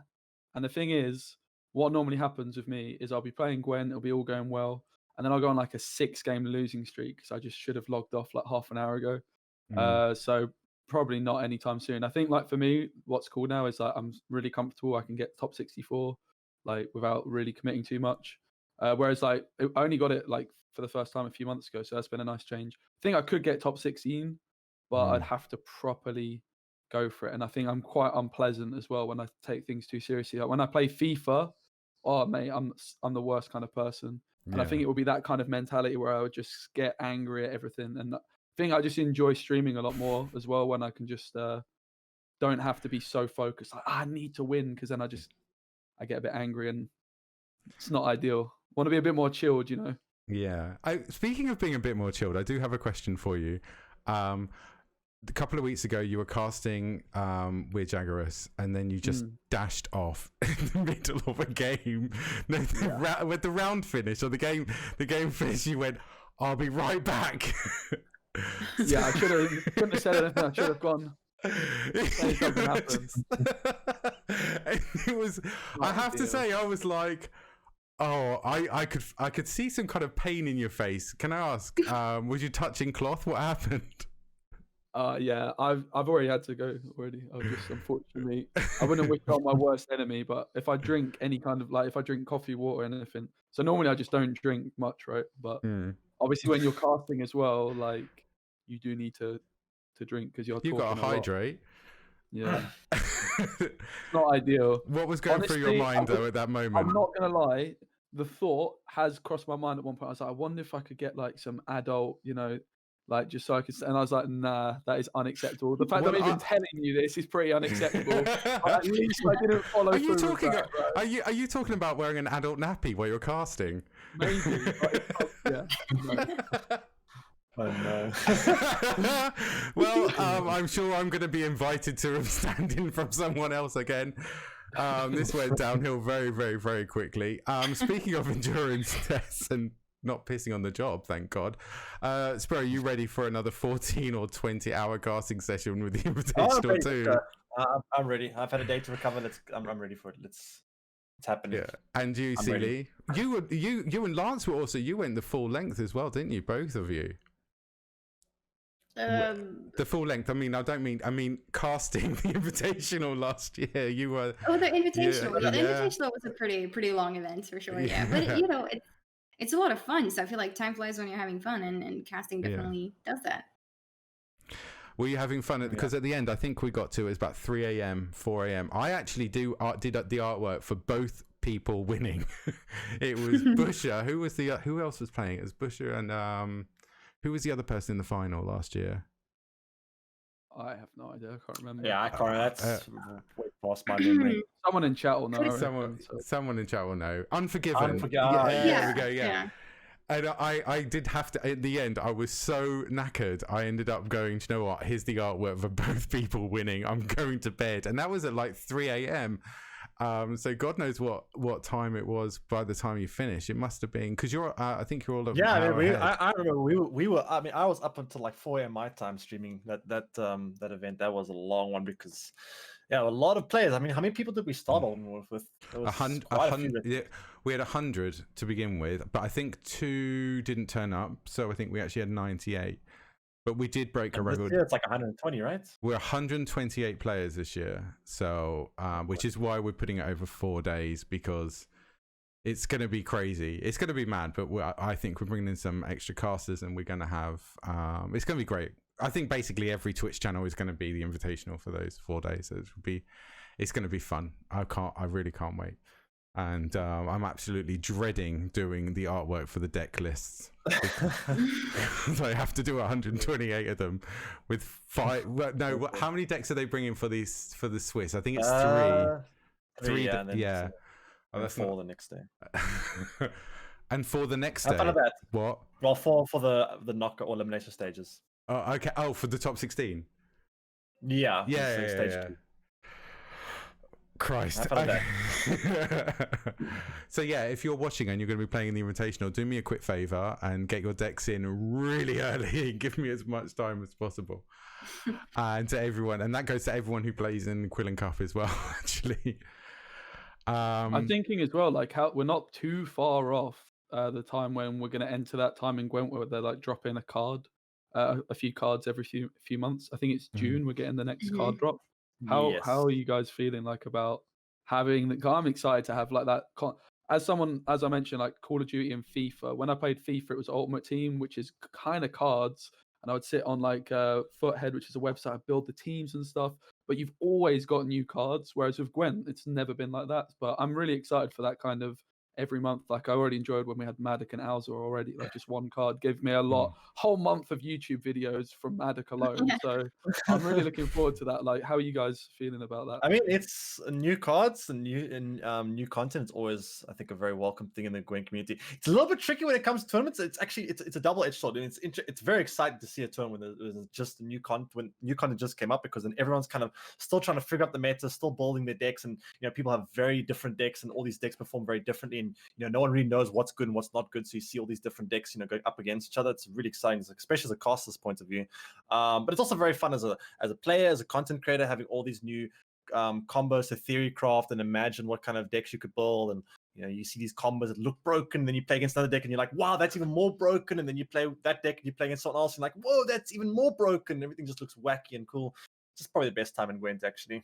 And the thing is, what normally happens with me is I'll be playing Gwent, it'll be all going well. And then I'll go on like a 6-game losing streak because I just should have logged off like half an hour ago. So probably not anytime soon. I think like for me, what's cool now is like I'm really comfortable. I can get top 64 like without really committing too much. Whereas like I only got it like for the first time a few months ago. So that's been a nice change. I think I could get top 16, but I'd have to properly go for it. And I think I'm quite unpleasant as well when I take things too seriously. Like when I play FIFA, oh mate, I'm the worst kind of person. And I think it would be that kind of mentality where I would just get angry at everything. And I think I just enjoy streaming a lot more as well when I can just don't have to be so focused. Like, I need to win, because then I get a bit angry and it's not ideal. Want to be a bit more chilled, you know? Yeah. Speaking of being a bit more chilled, I do have a question for you. A couple of weeks ago, you were casting with Jaggerous, and then you just dashed off in the middle of a game. With the round finish or the game finish, you went, "I'll be right back." Yeah, I couldn't have said anything. I should have gone. Something happens. It was. I have to say, I was like, "Oh, I could see some kind of pain in your face." Can I ask? Was you touching cloth? What happened? Yeah, I've already had to go already. I just, unfortunately, I wouldn't wish on my worst enemy, but if I drink any kind of, like, if I drink coffee, water, anything, so normally I just don't drink much, right? But obviously when you're casting as well, like, you do need to drink because you got to hydrate. Yeah. Not ideal. What was going through your mind though at that moment? I'm not gonna lie, the thought has crossed my mind at one point. I was like, I wonder if I could get like some adult, you know, like just so I could, and I was like, nah, that is unacceptable. The fact that I'm even telling you this is pretty unacceptable. At least I didn't follow through with that, right? Are you talking about wearing an adult nappy while you're casting? Maybe. Yeah. No. Oh no. Well, I'm sure I'm going to be invited to a stand-in from someone else again. This went downhill very, very, very quickly. Speaking of endurance tests and not pissing on the job, thank God. Spyro, are you ready for another 14 or 20 hour casting session with the Invitational too? I'm ready. I've had a day to recover. I'm ready for it. It's happening. Yeah, and you, I'm ready. Ceely, you and Lance were also, you went the full length as well, didn't you? Both of you. The full length. I mean casting the Invitational last year. You were. Oh, the Invitational. Yeah, the yeah. Invitational was a pretty long event for sure. Yeah, but you know, it's a lot of fun. So I feel like time flies when you're having fun, and casting definitely does that. Were you having fun? Because at the end, I think we got to, it was about 3 a.m., 4 a.m. I actually did the artwork for both people winning. It was Busher. Who else was playing? It was Busher and who was the other person in the final last year? I have no idea. I can't remember. Yeah, I can't. That's way past my memory. Someone in chat will know. Someone in chat will know. Unforgiven. Yeah, there we go. Yeah. And I did have to, at the end, I was so knackered. I ended up going, do you know what? Here's the artwork for both people winning. I'm going to bed. And that was at like 3 a.m. So God knows what time it was by the time you finished. It must have been, because I think you're all up. Yeah, I remember we were. I mean, I was up until like 4 a.m. my time streaming that event. That was a long one because, yeah, a lot of players. I mean, how many people did we start on with? 100. Yeah, we had 100 to begin with, but I think 2 didn't turn up. So I think we actually had 98. But we did break a record. This year it's like 120, right? We're 128 players this year, so which is why we're putting it over 4 days, because it's going to be crazy. It's going to be mad, but I think we're bringing in some extra casters, and we're going to have. It's going to be great. I think basically every Twitch channel is going to be the Invitational for those 4 days. So it's going to be fun. I really can't wait. And I'm absolutely dreading doing the artwork for the deck lists. So I have to do 128 of them with 5. Well, no, how many decks are they bringing for the Swiss? I think it's 3. 3, yeah. Oh, that's 4 the next day. And for the next day, that. What? Well, for the knockout or elimination stages. Oh, okay. Oh, for the top 16. Yeah. Yeah. Christ. So yeah, if you're watching and you're going to be playing in the Invitational, do me a quick favor and get your decks in really early. Give me as much time as possible. And to everyone, and that goes to everyone who plays in Quillen Cup as well, actually. I'm thinking as well, like how we're not too far off the time when we're going to enter that time in Gwent where they're like dropping a card, a few cards every few months. I think it's June we're getting the next card drop. How are you guys feeling like about having the? I'm excited to have like that. As I mentioned, like Call of Duty and FIFA. When I played FIFA, it was Ultimate Team, which is kind of cards, and I would sit on like Foothead, which is a website, build the teams and stuff. But you've always got new cards, whereas with Gwent, it's never been like that. But I'm really excited for that kind of every month. Like I already enjoyed when we had Maddock and Alza already. Like just one card gave me a whole month of YouTube videos from Maddock alone. So I'm really looking forward to that. Like, how are you guys feeling about that? I mean, it's new cards and new content. It's always, I think, a very welcome thing in the Gwent community. It's a little bit tricky when it comes to tournaments. It's actually it's a double-edged sword, and it's very exciting to see a tournament when there's just new content, when new content just came up, because then everyone's kind of still trying to figure out the meta, still building their decks, and people have very different decks, and all these decks perform very differently, and no one really knows what's good and what's not good. So you see all these different decks, going up against each other. It's really exciting, especially as a caster's point of view. But it's also very fun as a player, as a content creator, having all these new combos to theory craft and imagine what kind of decks you could build. And you see these combos that look broken, then you play against another deck and you're like, wow, that's even more broken. And then you play that deck and you play against someone else and like, whoa, that's even more broken. Everything just looks wacky and cool. It's just probably the best time in Gwent, actually.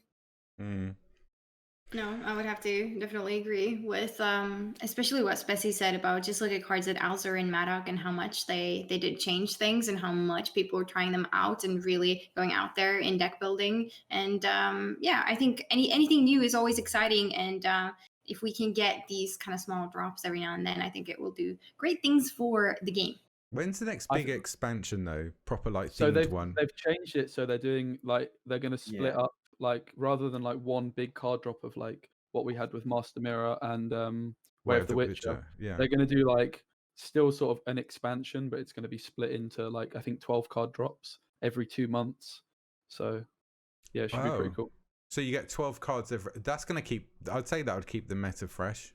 No, I would have to definitely agree with especially what Speci said about just look at cards at Alzer and Maddock and how much they did change things and how much people were trying them out and really going out there in deck building. And I think anything new is always exciting, and if we can get these kind of small drops every now and then, I think it will do great things for the game. When's the next big expansion though? Proper like so themed one? They've changed it, so they're doing like they're going to split up. Like rather than like one big card drop of like what we had with Master Mirror and Way of the Witcher, they're going to do like still sort of an expansion, but it's going to be split into like I think 12 card drops every 2 months. So yeah, it should be pretty cool. So you get 12 cards every. That's going to keep. I'd say that would keep the meta fresh.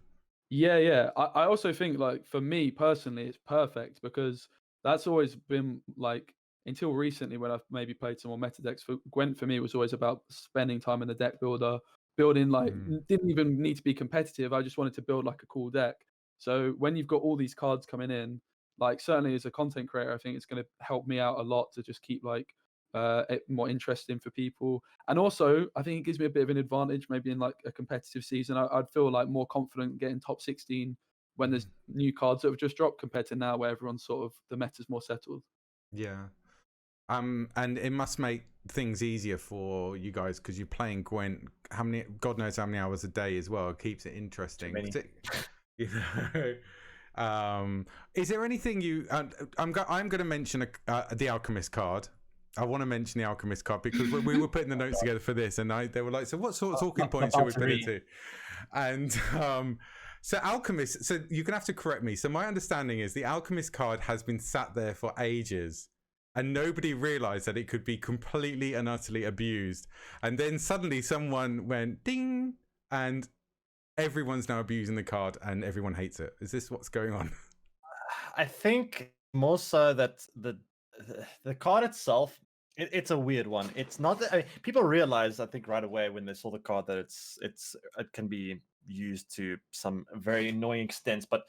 Yeah. I also think like for me personally, it's perfect because that's always been like. Until recently, when I've maybe played some more meta decks, for Gwent for me was always about spending time in the deck builder, building like Mm. didn't even need to be competitive. I just wanted to build like a cool deck. So when you've got all these cards coming in, like certainly as a content creator, I think it's going to help me out a lot to just keep like it more interesting for people. And also, I think it gives me a bit of an advantage maybe in like a competitive season. I'd feel like more confident getting top 16 when there's new cards that have just dropped compared to now where everyone's sort of the meta's more settled. Yeah. And it must make things easier for you guys because you're playing Gwent. How many? God knows how many hours a day as well. It keeps it interesting. You know. Is there anything you? I'm going to mention the Alchemist card. I want to mention the Alchemist card because we were putting the notes together for this, and they were like, "So what sort of talking points should we put into?" And so Alchemist. So you're gonna have to correct me. So my understanding is the Alchemist card has been sat there for ages. And nobody realized that it could be completely and utterly abused. And then suddenly someone went ding, and everyone's now abusing the card and everyone hates it. Is this what's going on? I think more so that the card itself, it's a weird one. It's not that, I mean, people realize, I think, right away when they saw the card that it can be used to some very annoying extents, but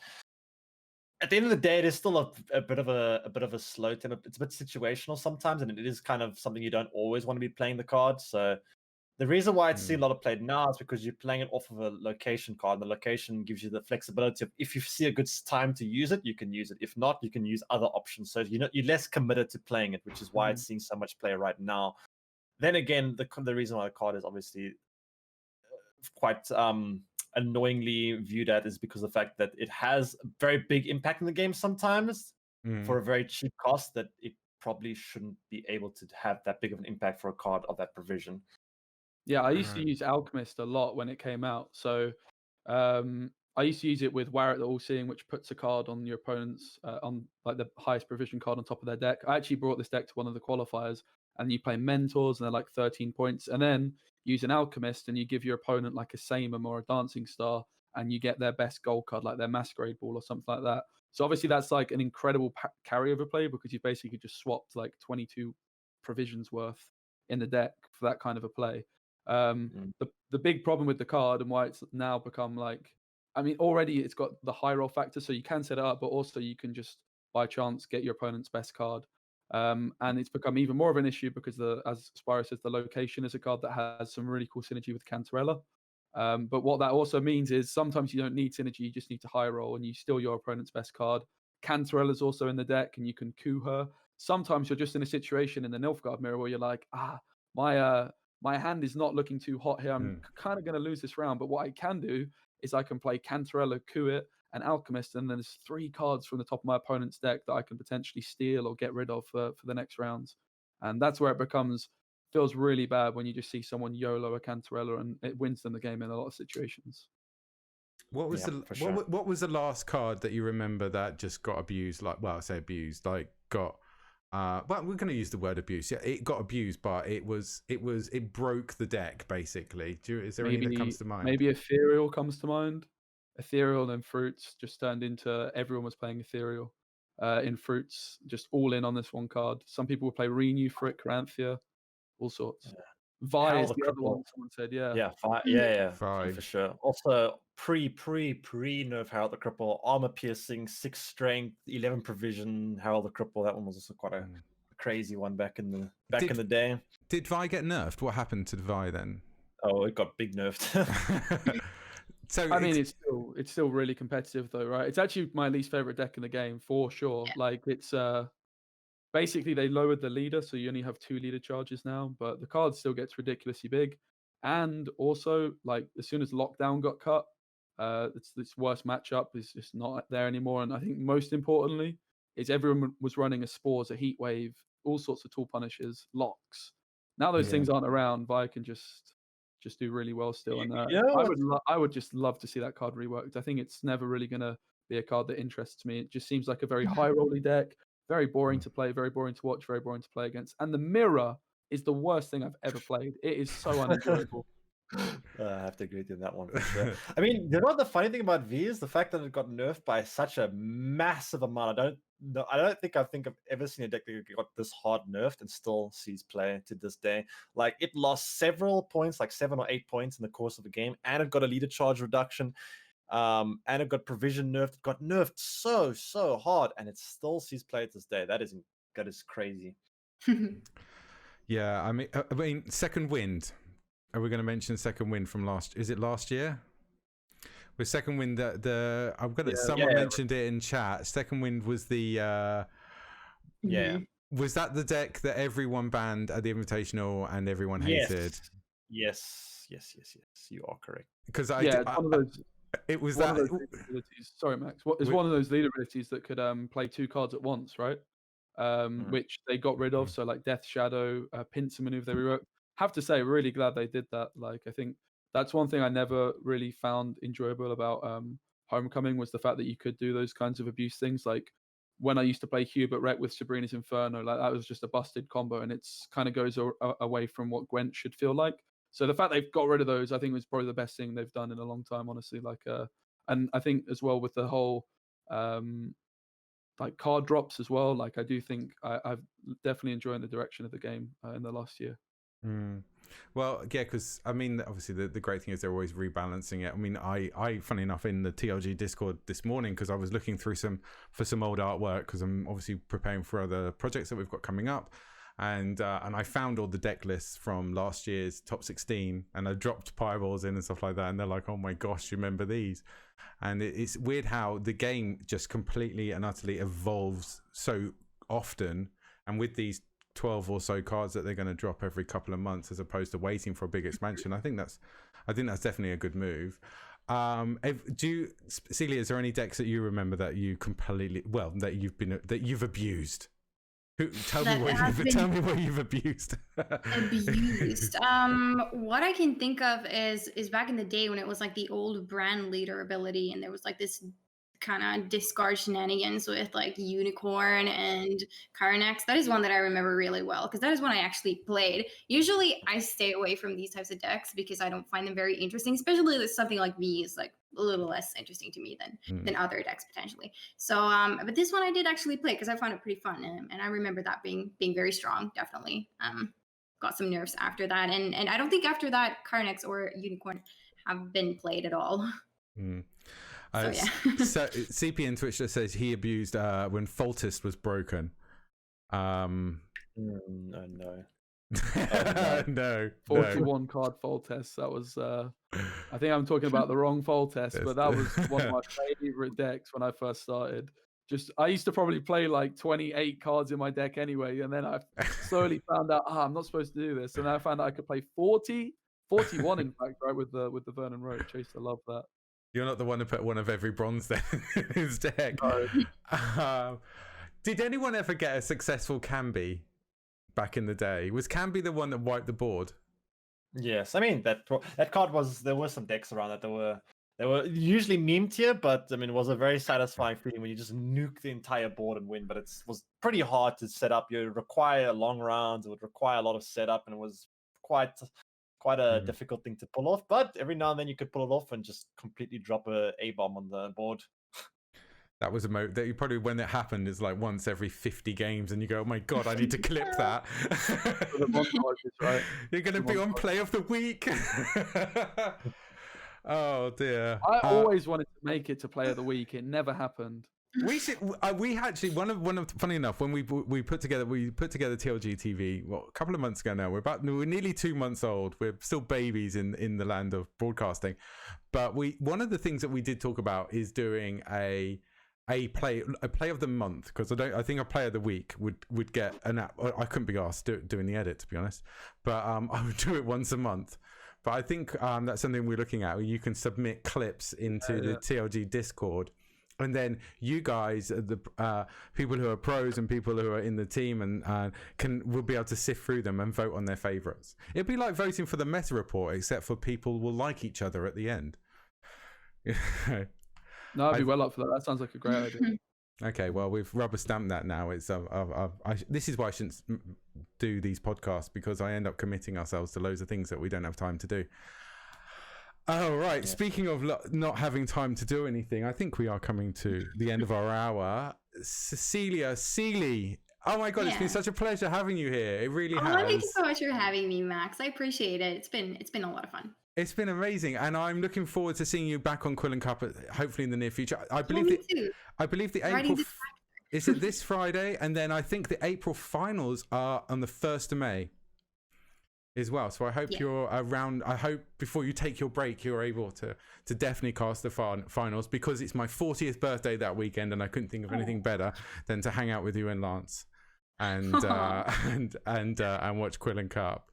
at the end of the day, it is still a bit of a slow tempo. It's a bit situational sometimes, and it is kind of something you don't always want to be playing the card. So the reason why it's seen a lot of played now is because you're playing it off of a location card. The location gives you the flexibility of if you see a good time to use it, you can use it. If not, you can use other options. So you're less committed to playing it, which is why it's seeing so much play right now. Then again, the reason why the card is obviously quite annoyingly viewed at is because of the fact that it has a very big impact in the game sometimes for a very cheap cost that it probably shouldn't be able to have that big of an impact for a card of that provision. Yeah, I used to use Alchemist a lot when it came out. So I used to use it with Warrant the All-Seeing, which puts a card on your opponent's on like the highest provision card on top of their deck. I actually brought this deck to one of the qualifiers, and you play Mentors, and they're like 13 points, and then use an Alchemist, and you give your opponent like a Samum or a Dancing Star, and you get their best gold card, like their Masquerade Ball or something like that. So obviously that's like an incredible carryover play because you basically just swapped like 22 provisions worth in the deck for that kind of a play. The big problem with the card and why it's now become like, I mean, already it's got the high roll factor, so you can set it up, but also you can just by chance get your opponent's best card. And it's become even more of an issue because as Spyro says, the location is a card that has some really cool synergy with Cantarella. But what that also means is sometimes you don't need synergy, you just need to high roll and you steal your opponent's best card. Cantarella's also in the deck and you can coup her. Sometimes you're just in a situation in the Nilfgaard mirror where you're like, my hand is not looking too hot here. I'm kind of going to lose this round. But what I can do is I can play Cantarella, coup it, and Alchemist, and then there's 3 cards from the top of my opponent's deck that I can potentially steal or get rid of for the next rounds. And that's where it feels really bad when you just see someone YOLO a Cantarella and it wins them the game in a lot of situations. What was what was the last card that you remember that just got abused? Like, well, I say abused, like got. Well, we're going to use the word abuse. Yeah, it got abused, but it broke the deck basically. Is there anything that comes to mind? Maybe Ethereal comes to mind. Ethereal and Fruits just turned into everyone was playing Ethereal. In Fruits, just all in on this one card. Some people would play Renew, Frick, Ranthia, all sorts. Vi is the other one. Someone said, yeah, Vi for sure. Also, pre nerf Harold the Cripple, armor piercing, 6 strength, 11 provision. Harold the Cripple. That one was also quite a crazy one back in the day. Did Vi get nerfed? What happened to Vi then? Oh, it got big nerfed. So I mean, it's still really competitive though, right? It's actually my least favorite deck in the game for sure. Like it's basically they lowered the leader, so you only have 2 leader charges now, but the card still gets ridiculously big. And also, like as soon as lockdown got cut, this worst matchup is just not there anymore. And I think most importantly is everyone was running a Spores, a Heat Wave, all sorts of tool punishers, locks. Now those things aren't around, Vi can just do really well still. And I would just love to see that card reworked. I think it's never really going to be a card that interests me. It just seems like a very high rolly deck, very boring to play, very boring to watch, very boring to play against. And the mirror is the worst thing I've ever played. It is so unenjoyable. I have to agree with you on that one for sure. I mean, you know what the funny thing about V is the fact that it got nerfed by such a massive amount. I don't think I've ever seen a deck that got this hard nerfed and still sees play to this day. Like it lost several points, like 7 or 8 points in the course of the game, and it got a leader charge reduction. And it got provision nerfed. It got nerfed so hard, and it still sees play to this day. That is crazy. Yeah, I mean, Second Wind. Are we going to mention Second Wind from last? Is it last year? With Second Wind, someone mentioned it in chat. Second Wind was the Was that the deck that everyone banned at the Invitational and everyone hated? Yes. You are correct. Because it was one of those leader abilities. Sorry, Max. It's one of those leader abilities that could play 2 cards at once, right? Which they got rid of. So like Death Shadow, Pincer Maneuver, they rewrote. Have to say, really glad they did that. Like, I think that's one thing I never really found enjoyable about Homecoming was the fact that you could do those kinds of abuse things. Like when I used to play Hubert Rec with Sabrina's Inferno, like that was just a busted combo, and it's kind of goes away from what Gwent should feel like. So the fact they've got rid of those, I think, was probably the best thing they've done in a long time, honestly. Like, and I think as well with the whole like card drops as well. Like I do think I've definitely enjoyed the direction of the game in the last year. Well, yeah, because I mean, obviously the great thing is they're always rebalancing it. I mean, I funny enough in the TLG Discord this morning, because I was looking through some old artwork, because I'm obviously preparing for other projects that we've got coming up, and I found all the deck lists from last year's top 16, and I dropped Pyballs in and stuff like that, and they're like, oh my gosh, you remember these? And it's weird how the game just completely and utterly evolves so often, and with these 12 or so cards that they're going to drop every couple of months, as opposed to waiting for a big expansion. I think that's definitely a good move. Celia, is there any decks that you remember that you that you've abused? Tell me what you've abused. Abused. What I can think of is back in the day when it was like the old brand leader ability, and there was like this kind of discard shenanigans with like Unicorn and Karnax. That is one that I remember really well, because that is one I actually played. Usually I stay away from these types of decks because I don't find them very interesting, especially with something like V is like a little less interesting to me than other decks potentially. So but this one I did actually play because I found it pretty fun, and I remember that being very strong. Definitely got some nerfs after that, and I don't think after that Karnax or Unicorn have been played at all. So, yeah. So CP in Twitch just says he abused when Faultist was broken. No. No. 41 card Faultist. That was I think I'm talking about the wrong Faultist, but that was one of my favorite decks when I first started. I used to probably play like 28 cards in my deck anyway, and then I slowly found out I'm not supposed to do this, and then I found out I could play 41 in fact, right, with the Vernon Roach. I used to love that. You're not the one who put one of every bronze then in his deck. No. Did anyone ever get a successful Camby back in the day? Was Camby the one that wiped the board? Yes, I mean that card there were some decks around that they were usually meme tier, but I mean it was a very satisfying feeling when you just nuke the entire board and win. But it was pretty hard to set up. You require long rounds. It would require a lot of setup, and it was quite a difficult thing to pull off, but every now and then you could pull it off and just completely drop a bomb on the board. That was that you probably, when it happened, is like once every 50 games, and you go, "Oh my god, I need to clip that." You're going to be on Play of the Week. Oh dear! I always wanted to make it to Play of the Week. It never happened. We actually one of funny enough, when we put together TLG TV a couple of months ago now. We're nearly 2 months old. We're still babies in the land of broadcasting, but one of the things that we did talk about is doing a play of the month, because I think a Play of the Week would get an app. I couldn't be asked doing the edit, to be honest, but I would do it once a month. But I think that's something we're looking at, where you can submit clips into the TLG Discord. And then you guys, the people who are pros and people who are in the team, and will be able to sift through them and vote on their favorites. It'd be like voting for the meta report, except for people will like each other at the end. No, I'd be well up for that. That sounds like a great idea. Okay, well, we've rubber stamped that now. It's this is why I shouldn't do these podcasts, because I end up committing ourselves to loads of things that we don't have time to do. Oh, right. Yeah. Speaking of not having time to do anything, I think we are coming to the end of our hour. Ceely. Oh my God, it's been such a pleasure having you here. It really has. Thank you so much for having me, Max. I appreciate it. It's been a lot of fun. It's been amazing, and I'm looking forward to seeing you back on Quill and Cup, hopefully in the near future. I believe the April. Is it this Friday? And then I think the April finals are on the 1st of May as well. So I hope you're around. I hope before you take your break, you're able to definitely cast the finals, because it's my 40th birthday that weekend, and I couldn't think of anything better than to hang out with you and Lance, and and watch Quill and Cup.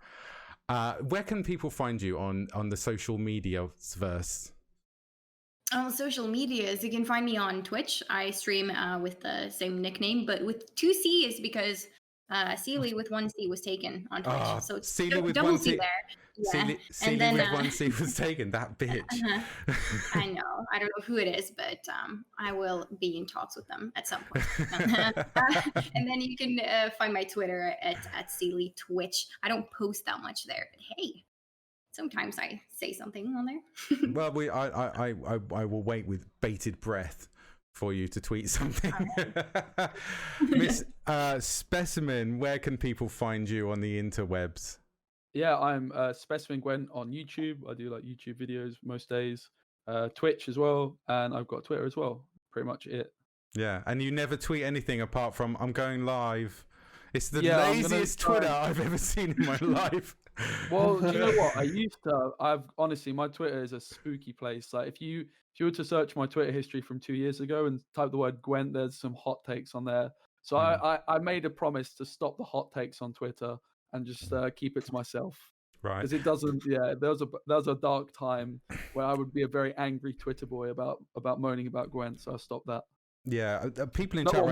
Where can people find you on the social media verse? On social medias, you can find me on Twitch. I stream with the same nickname, but with 2 C's, because Ceely with 1 C was taken on Twitch. So it's Ceely with double 1 C C there. Yeah. Ceely with 1 C was taken. That bitch. I know. I don't know who it is, but I will be in talks with them at some point. And then you can find my Twitter at Ceely Twitch. I don't post that much there, but hey, sometimes I say something on there. Well, I will wait with bated breath for you to tweet something. Miss Specimen, where can people find you on the interwebs? Yeah, I'm SpecimenGwent on YouTube. I do like YouTube videos most days. Twitch as well, and I've got Twitter as well. Pretty much it. Yeah, and you never tweet anything apart from "I'm going live." It's the laziest Twitter I've ever seen in my life. Well, do you know what? I've honestly, my Twitter is a spooky place. Like if you were to search my Twitter history from 2 years ago and type the word Gwent, there's some hot takes on there. So I made a promise to stop the hot takes on Twitter and just keep it to myself. Right. Because it doesn't. Yeah, there was a dark time where I would be a very angry Twitter boy about moaning about Gwent. So I stopped that. Yeah, people in chat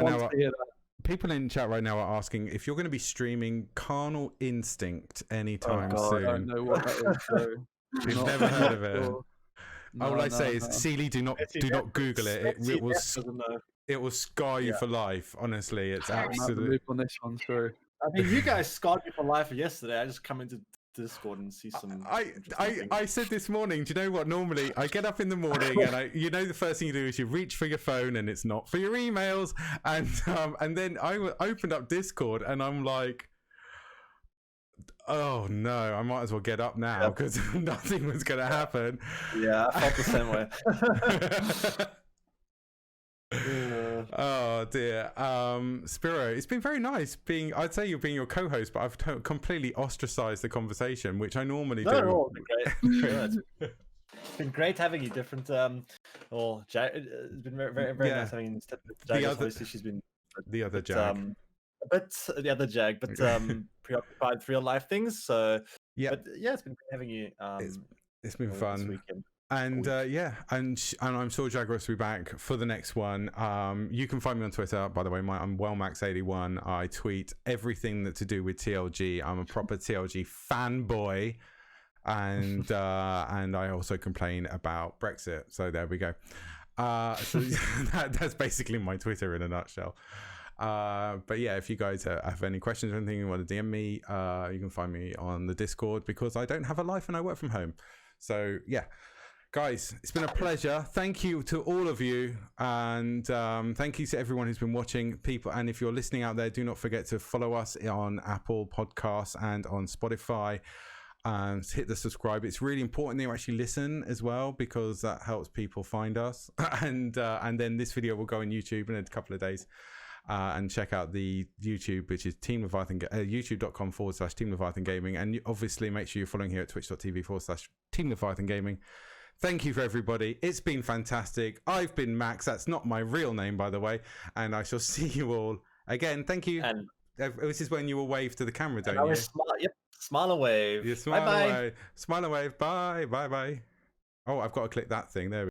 right now are asking if you're going to be streaming Carnal Instinct anytime soon. I don't know what that is. So you've never heard of it. All I say is, no. Ceely, do not Google it. It will scar you for life. Honestly, it's absolutely. On this one, true. I mean, you guys scarred me for life yesterday. I just come into Discord and see some. I said this morning, do you know what? Normally, I get up in the morning and the first thing you do is you reach for your phone and it's not for your emails. And then I opened up Discord and I'm like, oh no, I might as well get up now because nothing was going to happen. Yeah, I felt the same way. Oh dear. Spyro, it's been very nice I'd say you're being your co-host, but I've completely ostracized the conversation, which I normally do. No, it's been great having you. It's been very nice having you. Obviously, she's been the other Jag. But preoccupied with real life things. So but it's been great having you. It's been fun. This weekend. And and I'm sure Jaggerous will be back for the next one. You can find me on Twitter, by the way. I'm WellMax81. I tweet everything that's to do with TLG. I'm a proper TLG fanboy, and I also complain about Brexit. So there we go. So that's basically my Twitter in a nutshell. But yeah, if you guys have any questions or anything you want to DM me, you can find me on the Discord because I don't have a life and I work from home. So yeah. Guys, it's been a pleasure. Thank you to all of you, and thank you to everyone who's been watching. People, and if you're listening out there, do not forget to follow us on Apple Podcasts and on Spotify. Hit the subscribe. It's really important that you actually listen as well because that helps people find us. And then this video will go on YouTube in a couple of days. And check out the YouTube, which is Team Leviathan, youtube.com/Team Leviathan Gaming. And obviously make sure you're following here at twitch.tv/Team Leviathan Gaming. Thank you for everybody. It's been fantastic. I've been Max. That's not my real name, by the way. And I shall see you all again. Thank you. And this is when you will wave to the camera, don't you? Smile and wave. Yeah, smile and wave. Smile and wave. Bye. Bye. Oh, I've got to click that thing. There we go.